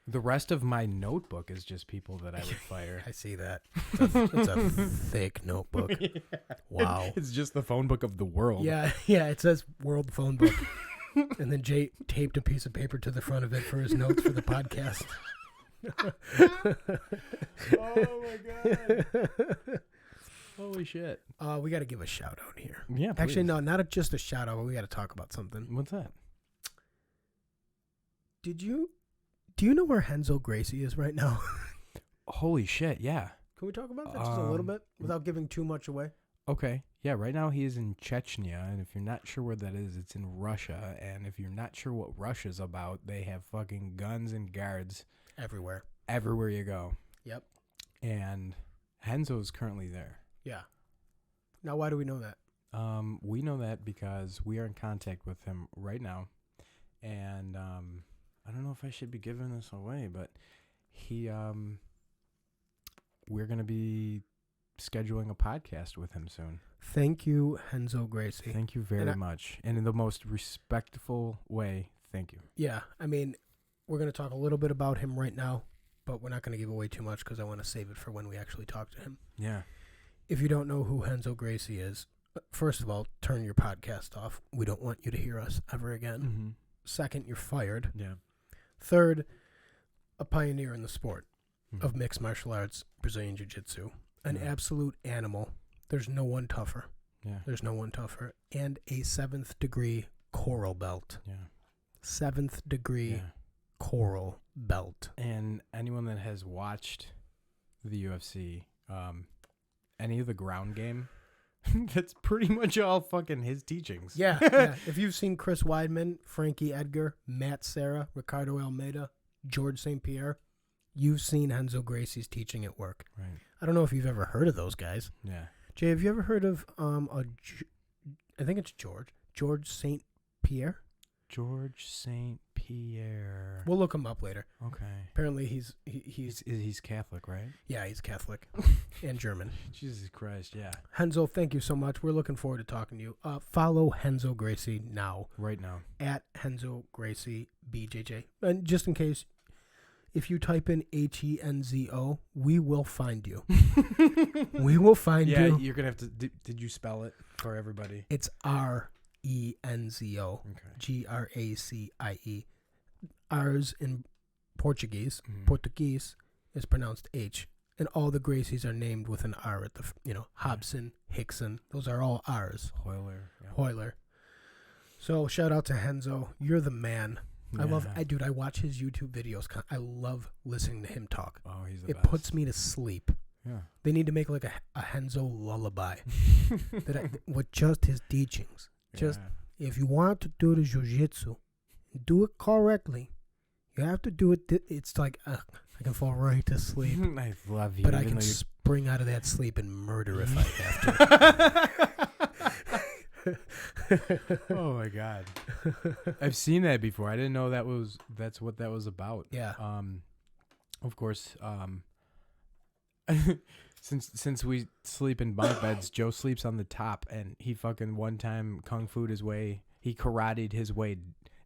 The rest of my notebook is just people that I would fire. I see that. It's a thick notebook. Yeah. Wow. It's just the phone book of the world. Yeah, it says world phone book. And then Jay taped a piece of paper to the front of it for his notes for the podcast. Oh, my God. Holy shit. We got to give a shout out here. Yeah, please. Actually, no, not just a shout out, but we got to talk about something. What's that? Do you know where Henzo Gracie is right now? Holy shit, yeah. Can we talk about that just a little bit without giving too much away? Okay. Yeah, right now he is in Chechnya, and if you're not sure where that is, it's in Russia. And if you're not sure what Russia's about, they have fucking guns and guards everywhere you go. Yep. And Henzo's currently there. Yeah. Now, why do we know that? We know that because we are in contact with him right now. And I don't know if I should be giving this away, but we're going to be scheduling a podcast with him soon. Thank you, Henzo Gracie. Thank you very much. And in the most respectful way, thank you. Yeah. I mean, we're going to talk a little bit about him right now, but we're not going to give away too much because I want to save it for when we actually talk to him. Yeah. If you don't know who Henzo Gracie is, first of all, turn your podcast off. We don't want you to hear us ever again. Mm-hmm. Second, you're fired. Yeah. Third, a pioneer in the sport of mixed martial arts, Brazilian Jiu-Jitsu. An absolute animal. There's no one tougher. Yeah. There's no one tougher. And a 7th degree coral belt. Yeah. 7th degree coral belt. And anyone that has watched the UFC, any of the ground game, that's pretty much all fucking his teachings. Yeah. If you've seen Chris Weidman, Frankie Edgar, Matt Serra, Ricardo Almeida, George St. Pierre, you've seen Henzo Gracie's teaching at work. Right. I don't know if you've ever heard of those guys. Yeah. Jay, have you ever heard of I think it's George St. Pierre? George St. Pierre. We'll look him up later. Okay. Apparently he's Catholic, right? Yeah, he's Catholic and German. Jesus Christ, yeah. Henzo, thank you so much. We're looking forward to talking to you. Follow Henzo Gracie now. Right now. At Henzo Gracie BJJ. And just in case, if you type in HENZO, we will find you. We will find you. Yeah, you're going to have to... Did you spell it? for everybody. It's Renzo. Okay. Gracie. R's in Portuguese. Mhm. Portuguese is pronounced H. And all the Gracies are named with an R at the, Hobson, Hickson. Those are all R's. Hoyler. Yeah. Hoyler. So shout out to Renzo. You're the man. I watch his YouTube videos. I love listening to him talk. Oh, he's the It best. puts me to sleep. Yeah. They need to make like a Renzo lullaby with just his teachings. Just if you want to do the jiu-jitsu, do it correctly. You have to do it. It's like I can fall right to sleep, I love you, but I can spring out of that sleep and murder if I have to. Oh my God, I've seen that before. I didn't know that's what that was about. Yeah. Of course. Since we sleep in bunk beds, Joe sleeps on the top, and he fucking one time kung fu'd his way. He karate'd his way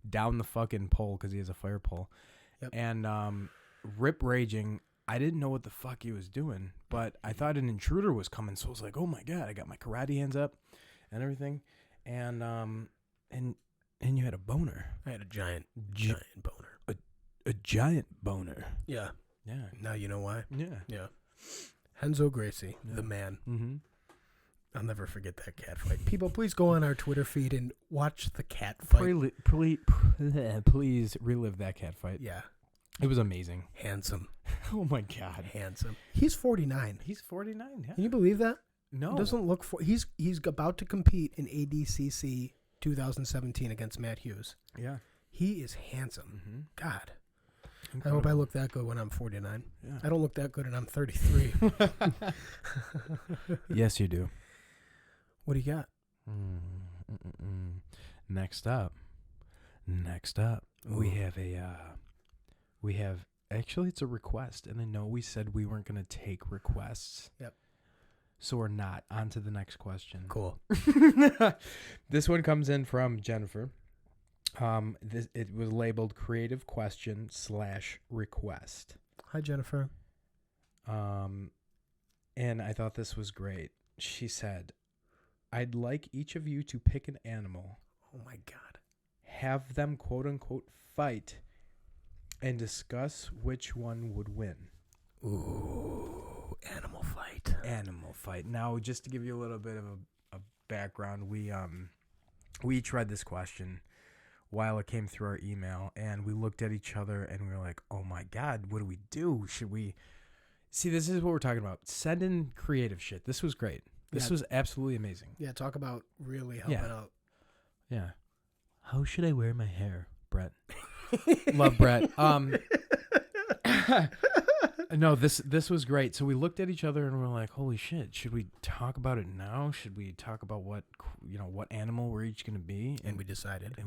down the fucking pole because he has a fire pole. Yep. And rip raging. I didn't know what the fuck he was doing, but I thought an intruder was coming, so I was like, "Oh my God!" I got my karate hands up and everything, and you had a boner. I had a giant boner. A giant boner. Yeah. Yeah. Now you know why. Yeah. Yeah. Renzo Gracie, Yeah. the man. Mm-hmm. I'll never forget that cat fight. People, please go on our Twitter feed and watch the cat fight. Please relive that cat fight. Yeah. It was amazing. Handsome. Oh my God. Handsome. He's 49. He's 49. Yeah. Can you believe that? No. He doesn't look for. He's about to compete in ADCC 2017 against Matt Hughes. Yeah. He is handsome. Mm-hmm. God. I hope I look that good when I'm 49. Yeah. I don't look that good when I'm 33. Yes, you do. What do you got? Next up, we have actually it's a request, and I know we said we weren't going to take requests. Yep. So we're not. On to the next question. Cool. This one comes in from Jennifer. It was labeled creative question /request. Hi, Jennifer. And I thought this was great. She said, I'd like each of you to pick an animal. Oh my God. Have them quote unquote fight and discuss which one would win. Ooh, animal fight. Animal fight. Now, just to give you a little bit of a background, we each read this question while it came through our email, and we looked at each other and we were like, oh my God, what do we do? Should we see? This is what we're talking about. Send in creative shit. This was great. This was absolutely amazing. Yeah, talk about really helping out. Yeah. How should I wear my hair, Brett? Love Brett. No, this was great. So we looked at each other and we're like, holy shit, should we talk about it now? Should we talk about what animal we're each going to be? And we decided.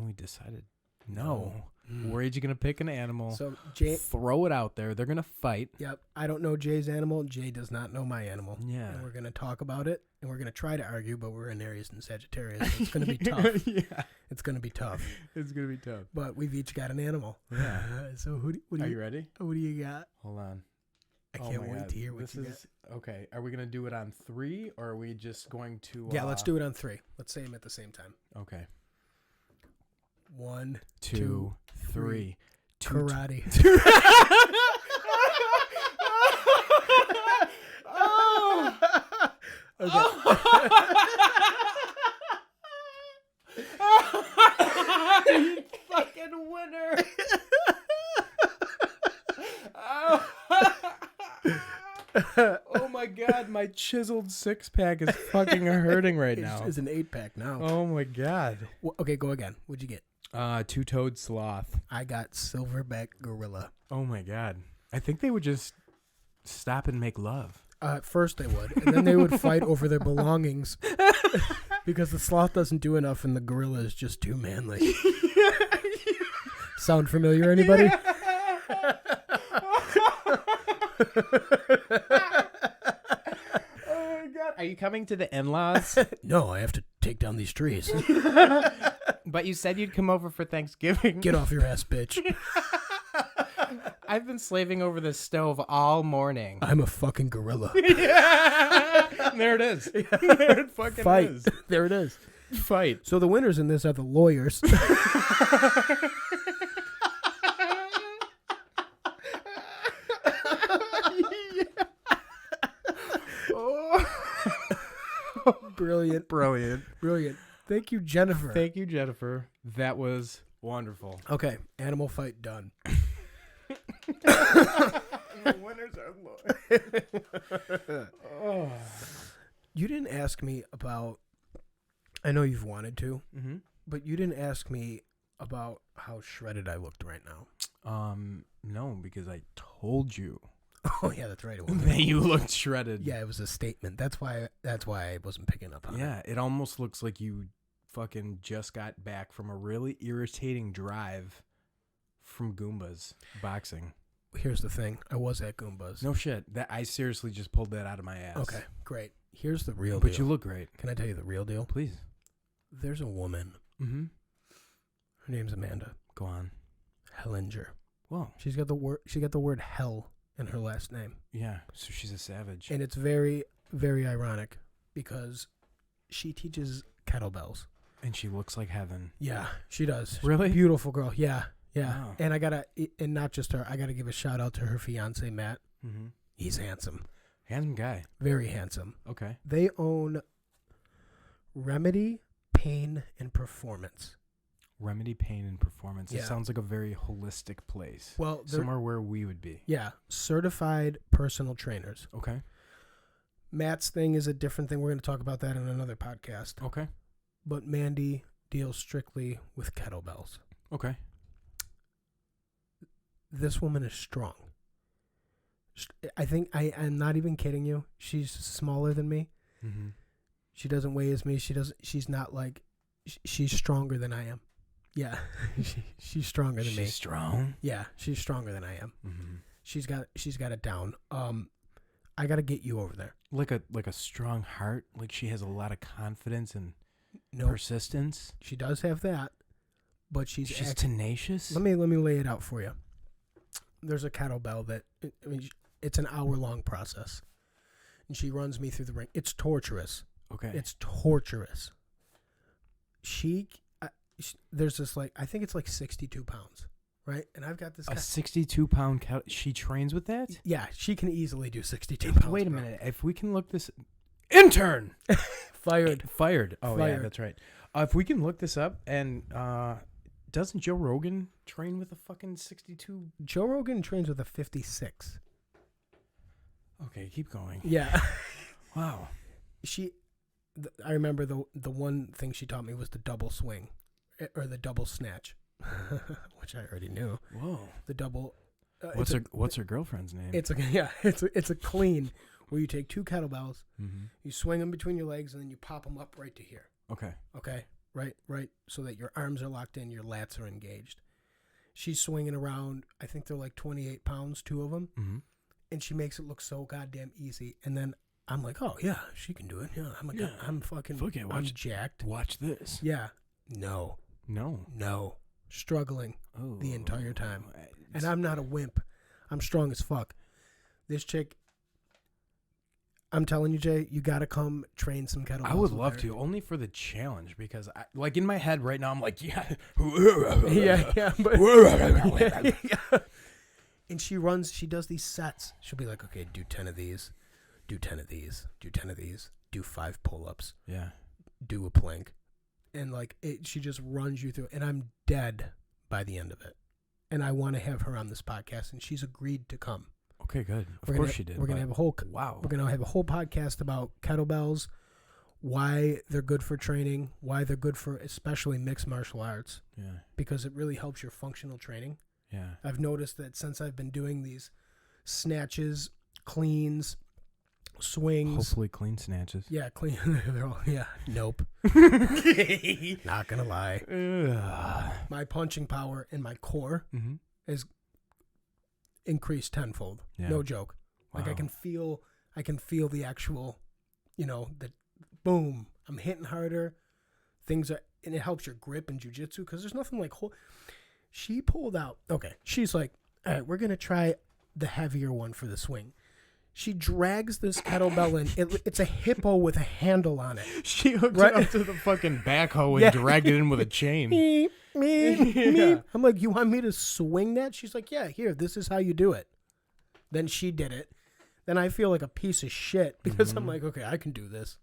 No. We're each going to pick an animal. So Jay, throw it out there. They're going to fight. Yep. I don't know Jay's animal. Jay does not know my animal. Yeah. And we're going to talk about it, and we're going to try to argue, but we're in Aries and Sagittarius. So it's going to be tough. Yeah. It's going to be tough. It's going to be tough. But we've each got an animal. Yeah. So Are you ready? What do you got? Hold on. I can't wait to hear what you got. Okay. Are we going to do it on 3, or are we just going to... Yeah, let's do it on 3. Let's say them at the same time. Okay. 1, 2, 3. Karate. Oh! Okay. You fucking winner! Oh my God, my chiseled 6-pack is fucking hurting right now. It's an 8-pack now. Oh my God. Okay, go again. What'd you get? Two-toed sloth. I got silverback gorilla. Oh my God. I think they would just stop and make love. At first they would, and then they would fight over their belongings because the sloth doesn't do enough and the gorilla is just too manly. Sound familiar, anybody? Oh my God. Are you coming to the in-laws? No, I have to take down these trees. But you said you'd come over for Thanksgiving. Get off your ass, bitch. I've been slaving over this stove all morning. I'm a fucking gorilla. There it is. There it fucking Fight. is. There it is. Fight. So the winners in this are the lawyers. Brilliant. Brilliant. Thank you, Jennifer. Thank you, Jennifer. That was wonderful. Okay, animal fight done. The winners are lawyers. You didn't ask me about. I know you've wanted to, Mm-hmm. but you didn't ask me about how shredded I looked right now. No, because I told you Oh yeah, that's right. It was. that you looked shredded. Yeah, it was a statement. That's why I wasn't picking up on it. Yeah, it almost looks like you fucking just got back from a really irritating drive from Goombas boxing. Here's the thing. I was at Goombas. No shit. That I seriously just pulled that out of my ass. Okay, great. Here's the real But deal. you look great. Can I tell you the real deal? Please. There's a woman. Mm-hmm. Her name's Amanda Go on. Hellinger. Whoa. She's got the word. She got the word hell in her last name, Yeah. So she's a savage. and it's very, very ironic because she teaches kettlebells. And she looks like heaven. Yeah, she does. Really? Beautiful girl. Yeah. Wow. And and not just her. I gotta give a shout out to her fiance Matt. Mm-hmm. He's handsome, Handsome guy. very handsome. Okay. They own Remedy Pain and Performance. Remedy Pain and Performance. Yeah. It sounds like a very holistic place. Well, they're, Somewhere where we would be. yeah, certified personal trainers. Okay. Matt's thing is a different thing. We're going to talk about that in another podcast. Okay. But Mandy deals strictly with kettlebells. Okay. This woman is strong. I think I'm not even kidding you. She's smaller than me. Mm-hmm. She doesn't weigh as me. She's not like. She's stronger than I am. Yeah, she's stronger than me. She's strong. Yeah, she's stronger than I am. Mm-hmm. She's got it down. I got to get you over there. Like a strong heart. Like she has a lot of confidence and No, persistence. she does have that, but she's tenacious. Let me lay it out for you. There's a kettlebell that it's an hour-long process, and she runs me through the ring. It's torturous. Okay. It's torturous. There's this I think it's 62 pounds, right? And I've got this. a 62-pound cow. She trains with that? Yeah, she can easily do 62 pounds. Wait a bro. minute. If we can look this. Intern! Fired. Fired. Oh, yeah, Fired. that's right. If we can look this up, and doesn't Joe Rogan train with a fucking 62? Joe Rogan trains with a 56. Okay, keep going. Yeah. Wow. I remember the one thing she taught me was the double swing, or the double snatch, which I already knew. Whoa. The double. What's her girlfriend's name? It's a clean where you take two kettlebells, Mm-hmm. you swing them between your legs, and then you pop them up right to here. Okay. Okay, right, so that your arms are locked in, your lats are engaged. She's swinging around. I think they're 28 pounds, two of them, Mm-hmm. and she makes it look so goddamn easy. And then I'm like, oh yeah, she can do it. Yeah, I'm fucking, Fuck yeah, I'm jacked. Watch this. Yeah, no, struggling Oh. the entire time. And I'm not a wimp. I'm strong as fuck. This chick, I'm telling you, Jay, you got to come train some kettlebells. I would with love her. to, only for the challenge, because in my head right now, I'm like, yeah. yeah, but and she does these sets. She'll be like, okay, do 10 of these, do 10 of these, do 10 of these, do 5 pull-ups, Yeah. do a plank. And she just runs you through, and I'm dead by the end of it. And I want to have her on this podcast, and she's agreed to come. Okay, good. Of course she did. We're gonna have a whole wow. We're gonna have a whole podcast about kettlebells, why they're good for training, why they're good for especially mixed martial arts, Yeah. because it really helps your functional training. Yeah. I've noticed that since I've been doing these snatches, cleans, swings. Hopefully clean snatches. Yeah, clean. They're all, yeah. Nope. Not gonna lie. My punching power and my core Mm-hmm. is increased tenfold. Yeah. No joke. Like Wow. I can feel the actual, the boom. I'm hitting harder. And it helps your grip in jiu-jitsu because there's nothing like. She pulled out. Okay, she's like, all right, we're gonna try the heavier one for the swing. She drags this kettlebell in. It's a hippo with a handle on it. She hooked Right. it up to the fucking backhoe and Yeah. dragged it in with a chain. Me. Yeah. I'm like, you want me to swing that? She's like, yeah, here, this is how you do it. Then she did it. Then I feel like a piece of shit because I'm like, okay, I can do this.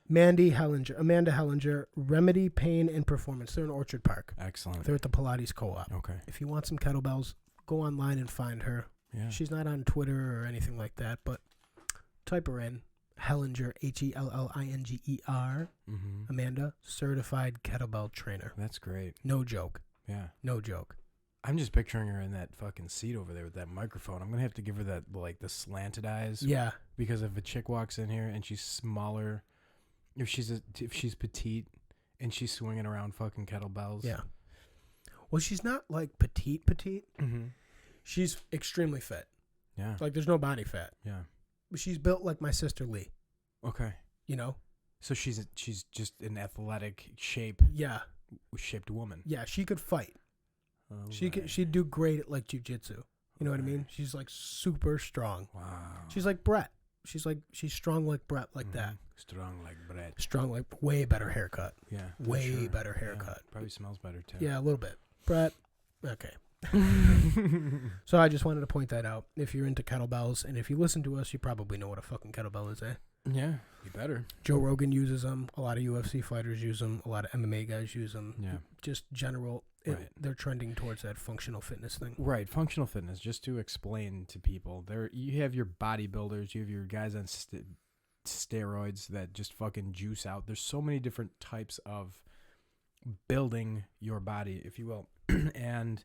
Amanda Hellinger, Remedy Pain and Performance. They're in Orchard Park. Excellent. They're at the Pilates Co-op. Okay. If you want some kettlebells, go online and find her. Yeah. She's not on Twitter or anything like that, but type her in. Hellinger, Hellinger. Mm-hmm. Amanda, certified kettlebell trainer. That's great. No joke. Yeah. No joke. I'm just picturing her in that fucking seat over there with that microphone. I'm going to have to give her that, like, the slanted eyes. Yeah. Because if a chick walks in here and she's smaller, if she's petite and she's swinging around fucking kettlebells. Yeah. Well, she's not like petite. Mm-hmm. She's extremely fit. Yeah. Like, there's no body fat. Yeah. But she's built like my sister Lee. Okay. You know? So she's just an athletic shaped woman. Yeah, she could fight. Oh, She'd do great at like jujitsu. You know what I mean? She's like super strong. Wow. She's like Brett. She's strong like Brett, like that. Strong like Brett. Strong like way better haircut. Yeah. Way better haircut. Yeah, probably smells better too. Yeah, a little bit. Brett. Okay. So I just wanted to point that out. If you're into kettlebells and if you listen to us, you probably know what a fucking kettlebell is, eh? Yeah, you better. Joe Rogan uses them. A lot of UFC fighters use them. A lot of MMA guys use them. Yeah. Just general. Right. They're trending towards that functional fitness thing. Right, functional fitness. Just to explain to people, you have your bodybuilders, you have your guys on steroids that just fucking juice out. There's so many different types of building your body, if you will. And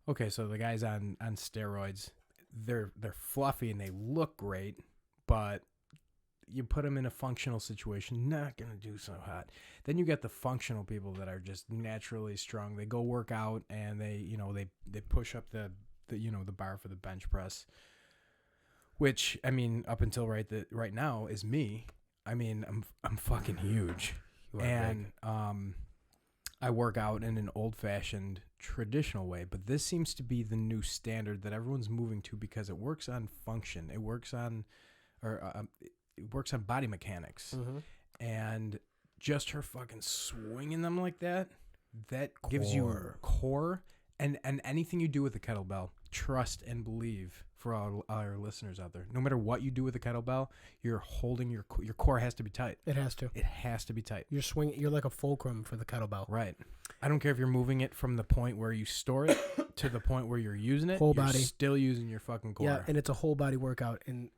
okay, so the guys on steroids, they're fluffy and they look great, but you put them in a functional situation, not going to do so hot. Then you get the functional people that are just naturally strong. They go work out and they push up the bar for the bench press, which, I mean, up until right now is me. I mean, I'm fucking huge. And I work out in an old-fashioned traditional way, but this seems to be the new standard that everyone's moving to because it works on function. It works on body mechanics. Mm-hmm. And just her fucking swinging them like that gives you core. And anything you do with a kettlebell, trust and believe, for all our listeners out there, no matter what you do with a kettlebell, you're holding your core has to be tight. It has to. It has to be tight. You're swinging. You're like a fulcrum for the kettlebell. Right. I don't care if you're moving it from the point where you store it to the point where you're using it. Whole you're body. Still using your fucking core. Yeah, and it's a whole body workout. And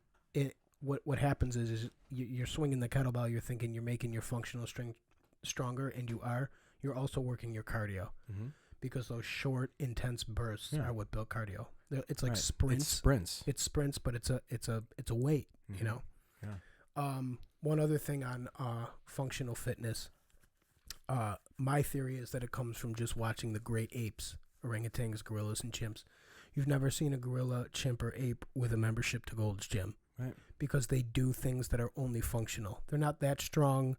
what happens is you're swinging the kettlebell. You're thinking you're making your functional strength stronger, and you are. You're also working your cardio. Mm-hmm. Because those short, intense bursts are what build cardio. It's like sprints. It's sprints, but it's a weight. Mm-hmm. You know. Yeah. One other thing on functional fitness. My theory is that it comes from just watching the great apes, orangutans, gorillas, and chimps. You've never seen a gorilla, chimp, or ape with a membership to Gold's Gym, right? Because they do things that are only functional. They're not that strong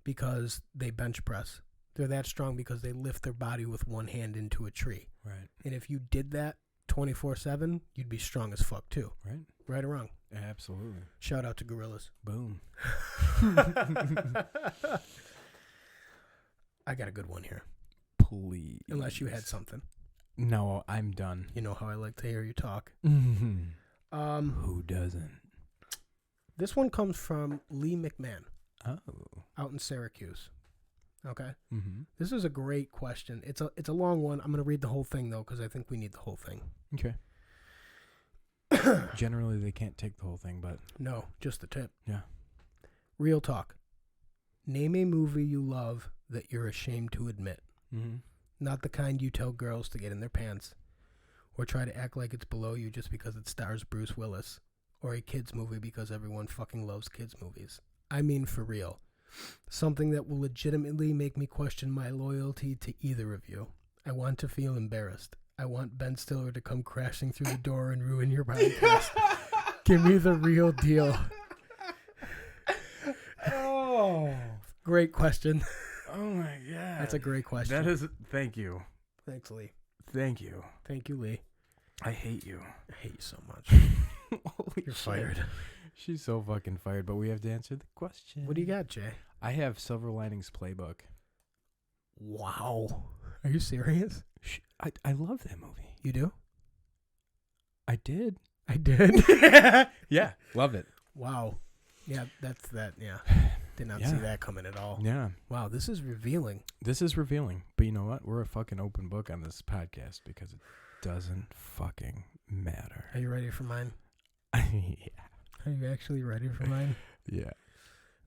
because they bench press. They're that strong because they lift their body with one hand into a tree. Right. And if you did that 24/7, you'd be strong as fuck too. Right. Right or wrong? Absolutely. Shout out to gorillas. Boom. I got a good one here. Please. Unless you had something. No, I'm done. You know how I like to hear you talk. Mm-hmm. Who doesn't? This one comes from Lee McMahon. Oh. Out in Syracuse. Okay. Mm-hmm. This is a great question. It's a long one. I'm going to read the whole thing, though, because I think we need the whole thing. Okay. Generally, they can't take the whole thing, but... No, just the tip. Yeah. Real talk. Name a movie you love that you're ashamed to admit. Mm-hmm. Not the kind you tell girls to get in their pants. Or try to act like it's below you just because it stars Bruce Willis. Or a kids movie because everyone fucking loves kids movies. I mean, for real. Something that will legitimately make me question my loyalty to either of you. I want to feel embarrassed. I want Ben Stiller to come crashing through the door and ruin your podcast. Give me the real deal. Oh. Great question. Oh my God. That's a great question. That is. Thank you. Thanks, Lee. Thank you. Thank you, Lee. I hate you. I hate you so much. Holy You're shit. fired. She's so fucking fired, but we have to answer the question. What do you got, Jay? I have Silver Linings Playbook. Wow. Are you serious? I love that movie. You do? I did. I did. Yeah, love it. Wow. Yeah, that's that. Yeah. Did not Yeah. see that coming at all. Yeah. Wow, this is revealing. This is revealing. But you know what? We're a fucking open book on this podcast because it doesn't fucking matter. Are you ready for mine? Yeah. Are you actually ready for mine? Yeah.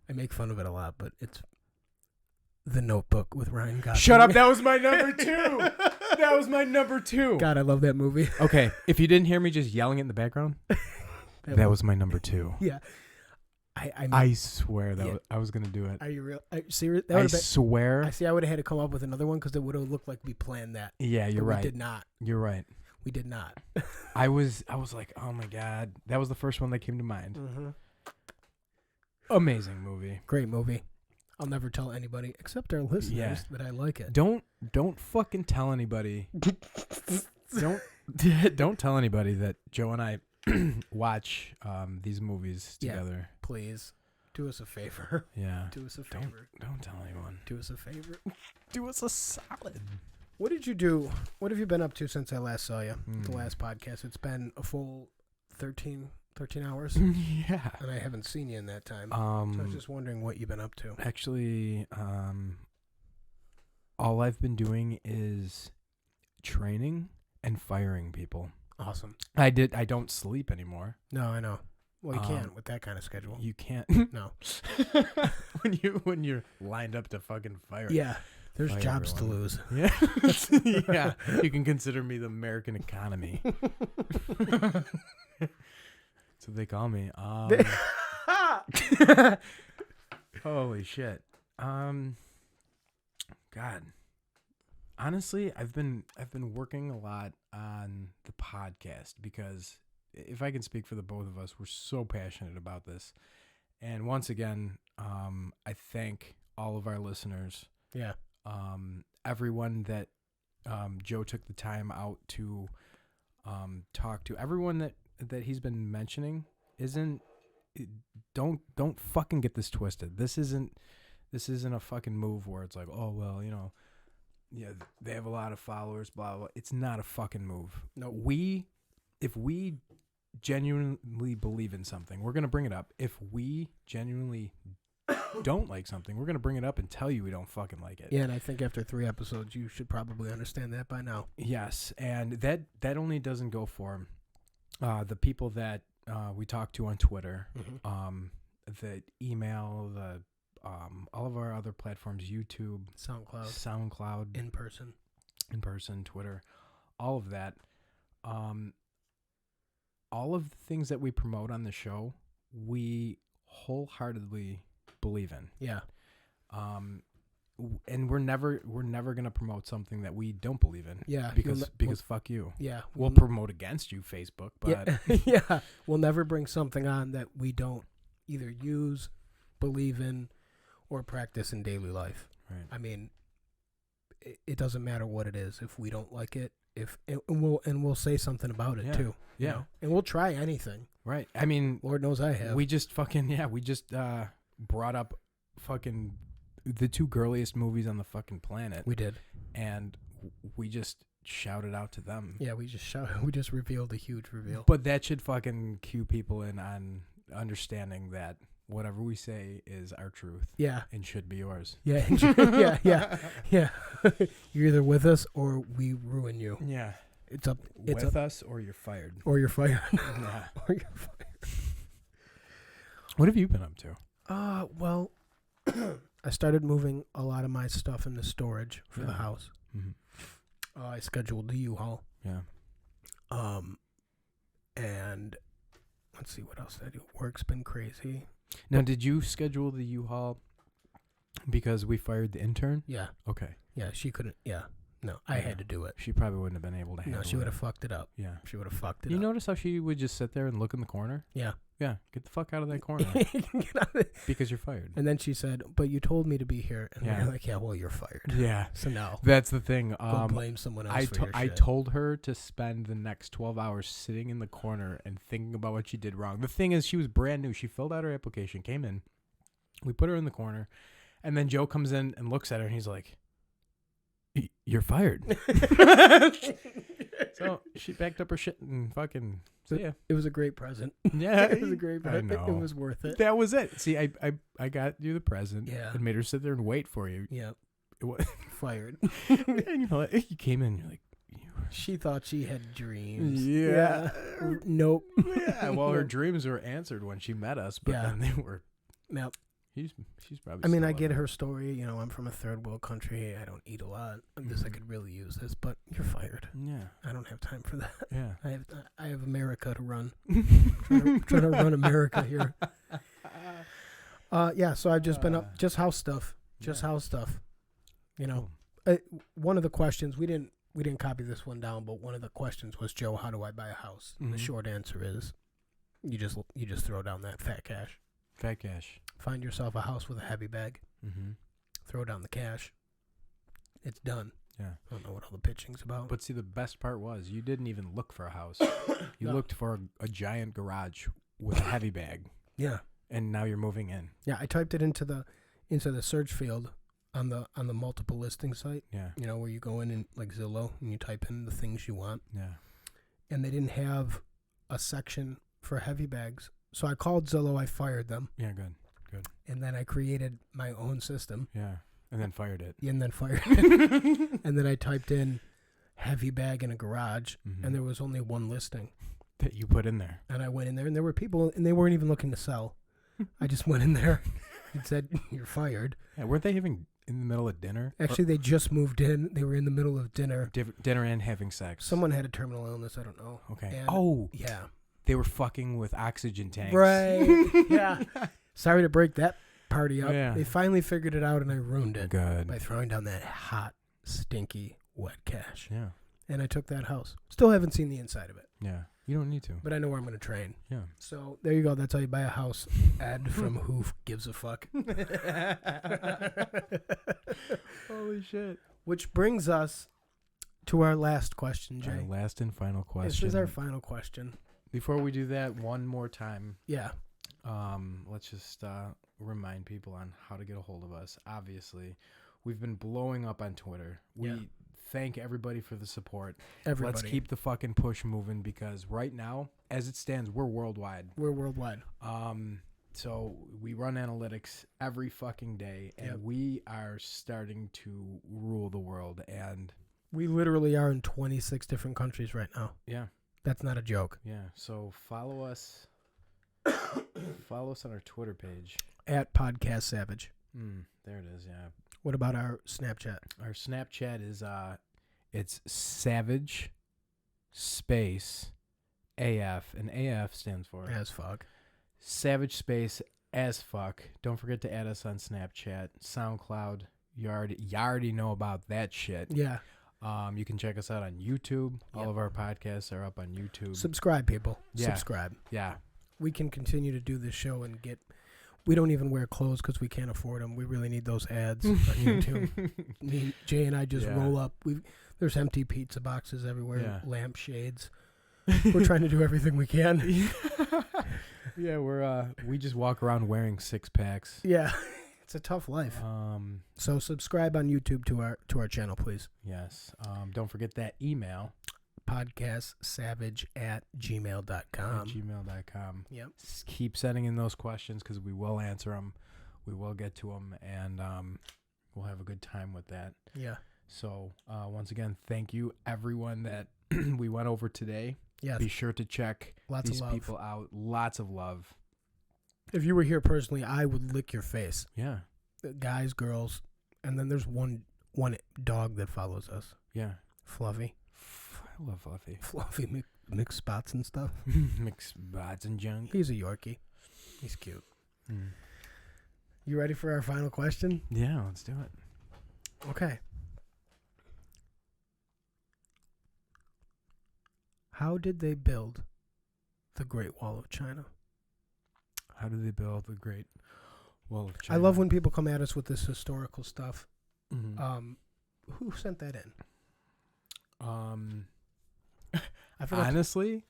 I make fun of it a lot, but it's The Notebook with Ryan Gosling. Shut up. That was my number 2. That was my number 2. God, I love that movie. Okay. If you didn't hear me just yelling in the background, that was my number 2. Yeah. I swear that Yeah. I was going to do it. Are you real? Are you serious? That I would've been, swear. I see. I would have had to come up with another one because it would have looked like we planned that. Yeah, you're But right. We did not. You're right. We did not. I was like, oh my God. That was the first one that came to mind. Mm-hmm. Amazing movie. Great movie. I'll never tell anybody except our listeners that I like it. Don't fucking tell anybody. don't tell anybody that Joe and I watch these movies Yeah. together. Please do us a favor. Yeah. Do us a favor. Don't tell anyone. Do us a favor. Do us a solid. What did you do? What have you been up to since I last saw you? The Hmm. last podcast. It's been a full 13 hours, Yeah. and I haven't seen you in that time. So I was just wondering what you've been up to. Actually, all I've been doing is training and firing people. Awesome. I don't sleep anymore. No, I know. Well, you can't with that kind of schedule. You can't. No. when you're lined up to fucking fire. Yeah. There's Fire jobs everyone. to lose. Yeah. Yeah. You can consider me the American economy. So they call me. Holy shit. God. Honestly, I've been working a lot on the podcast because if I can speak for the both of us, we're so passionate about this. And once again, I thank all of our listeners. Yeah. Everyone that Joe took the time out to talk to, everyone that he's been mentioning don't fucking get this twisted. This isn't a fucking move where it's like, oh well, you know, yeah, they have a lot of followers, blah blah. It's not a fucking move. No. If we genuinely believe in something, we're gonna bring it up. If we genuinely don't like something, we're gonna bring it up and tell you we don't fucking like it. Yeah, and I think after 3 episodes, you should probably understand that by now. Yes, and that only doesn't go for the people that we talk to on Twitter, Mm-hmm. the email, the all of our other platforms, YouTube, SoundCloud, In person, Twitter, all of that. All of the things that we promote on the show, we wholeheartedly believe in. Yeah. And we're never gonna promote something that we don't believe in. Yeah. Because fuck you. Yeah. We'll promote against you, Facebook, but yeah. We'll never bring something on that we don't either use, believe in, or practice in daily life. right. I mean, it doesn't matter what it is. If we don't like it, we'll say something about it Yeah. too. Yeah. You know? And we'll try anything. Right. I mean, Lord knows I have. we just brought up fucking the 2 girliest movies on the fucking planet. We did. And we just shouted out to them. Yeah, we just revealed a huge reveal. But that should fucking cue people in on understanding that whatever we say is our truth. Yeah. And should be yours. Yeah. Yeah. You're either with us or we ruin you. Yeah. It's up. With us or you're fired. Or you're fired. Yeah. Or you're fired. What have you been up to? Well, I started moving a lot of my stuff into storage for the Yeah. house. Mm-hmm. I scheduled the U-Haul. Yeah. And let's see what else did I do. Work's been crazy. Now, did you schedule the U-Haul because we fired the intern? Yeah. Okay. Yeah, she couldn't. Yeah. No, I had to do it. She probably wouldn't have been able to handle it. No, she would have fucked it up. Yeah. She would have fucked it You up. notice how she would just sit there and look in the corner? Yeah. Yeah. Get the fuck out of that corner. Get out of it. Because you're fired. And then she said, but you told me to be here. And Yeah. we're like, yeah, well, you're fired. Yeah. So now, That's the thing. go blame someone else for your I shit. told her to spend the next 12 hours sitting in the corner and thinking about what she did wrong. The thing is, she was brand new. She filled out her application, came in. We put her in the corner. And then Joe comes in and looks at her, and he's like, you're fired. So she packed up her shit and fucking, so yeah. It was a great present. Yeah. It was a great present. I know. It was worth it. That was it. See, I got you the present. Yeah. And made her sit there and wait for you. Yeah. It was, Fired. and you came in, you're like, She thought she had dreams. Yeah. Nope. yeah. Well, her dreams were answered when she met us, but Yeah. then they were. Yep. She's probably. I mean, still I get living. her story. You know, I'm from a third world country. I don't eat a lot. I Mhm. could really use this, but you're fired. Yeah. I don't have time for that. Yeah. I have America to run. trying to run America here. Yeah. So I've just been up, just house stuff, house stuff. You know, one of the questions we didn't copy this one down, but one of the questions was, Joe, how do I buy a house? And the short answer is, you just throw down that fat cash. Fat cash. Find yourself a house with a heavy bag. Mm-hmm. Throw down the cash. It's done. Yeah. I don't know what all the pitching's about. But see, the best part was you didn't even look for a house. You No. looked for a giant garage with a heavy bag, Yeah. and now you're moving in. Yeah. I typed it into the search field on the multiple listing site. Yeah. You know, where you go in and like Zillow and you type in the things you want. Yeah. And they didn't have a section for heavy bags. So I called Zillow. I fired them. Yeah. Good. And then I created my own system. Yeah. And then fired it. And then fired it. And then I typed in heavy bag in a garage. Mm-hmm. And there was only one listing. That you put in there. And I went in there and there were people and they weren't even looking to sell. I just went in there and said, you're fired. Yeah. Weren't they even in the middle of dinner? Actually, they just moved in. They were in the middle of dinner. Dinner and having sex. Someone had a terminal illness. I don't know. Okay. And yeah. They were fucking with oxygen tanks. Right. Yeah. Sorry to break that party up. Yeah. They finally figured it out and I ruined it Good. by throwing down that hot, stinky, wet cash. Yeah. And I took that house. Still haven't seen the inside of it, Yeah. You don't need to. but I know where I'm going to train. Yeah. So there you go. That's how you buy a house. Ad from Who Gives a Fuck. Holy shit. Which brings us to our last question, Jay. Our last and final question. This is our final question. Before we do that, one more time, Yeah. let's just remind people on how to get a hold of us. Obviously, we've been blowing up on Twitter. We thank everybody for the support. Everybody. Let's keep the fucking push moving because right now, as it stands, we're worldwide. We're worldwide. So we run analytics every fucking day, and we are starting to rule the world. And We literally are in 26 different countries right now. yeah, That's not a joke. yeah. So follow us. Follow us on our Twitter page. At Podcast Savage. There it is. Yeah. What about our Snapchat? Our Snapchat is it's Savage space AF, and AF stands for As fuck. Savage space as fuck. Don't forget to add us on Snapchat, SoundCloud. You already know about that shit. Yeah. You can check us out on YouTube. All Yep. of our podcasts are up on YouTube. Subscribe, people. Yeah. Subscribe. Yeah. We can continue to do this show and get. We don't even wear clothes because we can't afford them. We really need those ads on YouTube. Jay and I just roll up. There's empty pizza boxes everywhere. Yeah. Lampshades. We're trying to do everything we can. Yeah, we just walk around wearing 6-packs. Yeah. It's a tough life. So subscribe on YouTube to our channel, please. Yes. Don't forget that email. Podcastsavage@gmail.com. gmail.com. Yep. Keep sending in those questions because we will answer them. We will get to them, and we'll have a good time with that. Yeah. So once again, thank you, everyone that we went over today. Yes. Be sure to check Lots these of love. people out. Lots of love. If you were here personally, I would lick your face. Yeah. Guys, girls, and then there's one dog that follows us. Yeah. Fluffy. I love Fluffy. Fluffy mixed spots and stuff. Mixed spots and junk. He's a Yorkie. He's cute. You ready for our final question? Yeah, let's do it. Okay. How did they build the Great Wall of China? How did they build the Great Wall of China? I love when people come at us with this historical stuff. Mm-hmm. Who sent that in? I Honestly,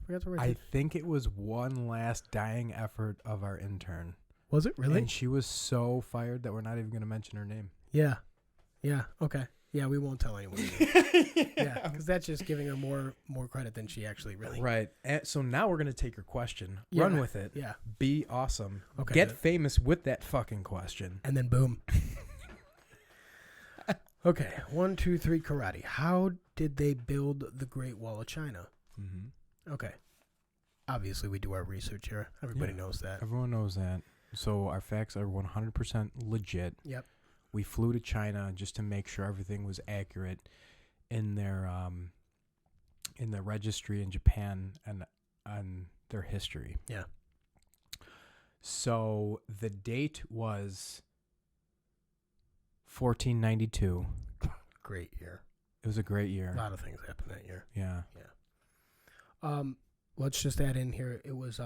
forgot to write I it. think it was one last dying effort of our intern. Was it really? And she was so fired that we're not even going to mention her name. Yeah. Yeah. Okay. Yeah, we won't tell anyone. Yeah, because that's just giving her more credit than she actually really. Right. And so now we're going to take your question. Yeah. Run with it. Yeah. Be awesome. Okay. Get famous with that fucking question. And then boom. Okay. 1, 2, 3, karate. How did they build the Great Wall of China? Mm-hmm. Okay. Obviously, we do our research here. Everybody knows that. Everyone knows that. So our facts are 100% legit. Yep. We flew to China just to make sure everything was accurate in their registry in Japan and on their history. Yeah. So the date was 1492. Great year. It was a great year. A lot of things happened that year. Yeah. Let's just add in here. It was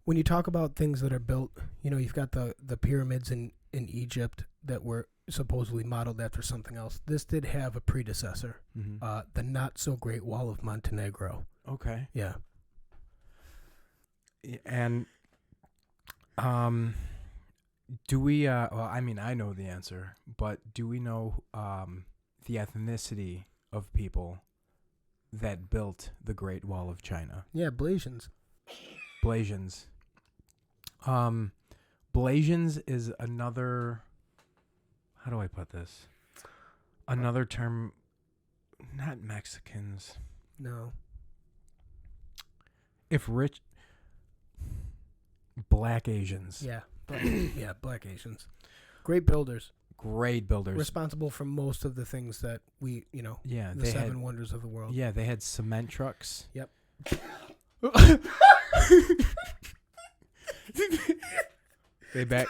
when you talk about things that are built, you've got the pyramids in Egypt that were supposedly modeled after something else. This did have a predecessor, Mm-hmm. the not so great Wall of Montenegro. Okay. Yeah. And do we well, I mean, I know the answer, but do we know the ethnicity of people that built the Great Wall of China? Yeah, Blasians. Blasians. Blasians is another, how do I put this? Another term, not Mexicans. No. If rich, black Asians. Yeah. Yeah, black Asians. Great builders. Great builders. Responsible for most of the things that we, Yeah, the they seven had, wonders of the world. yeah, they had cement trucks. Yep. They back.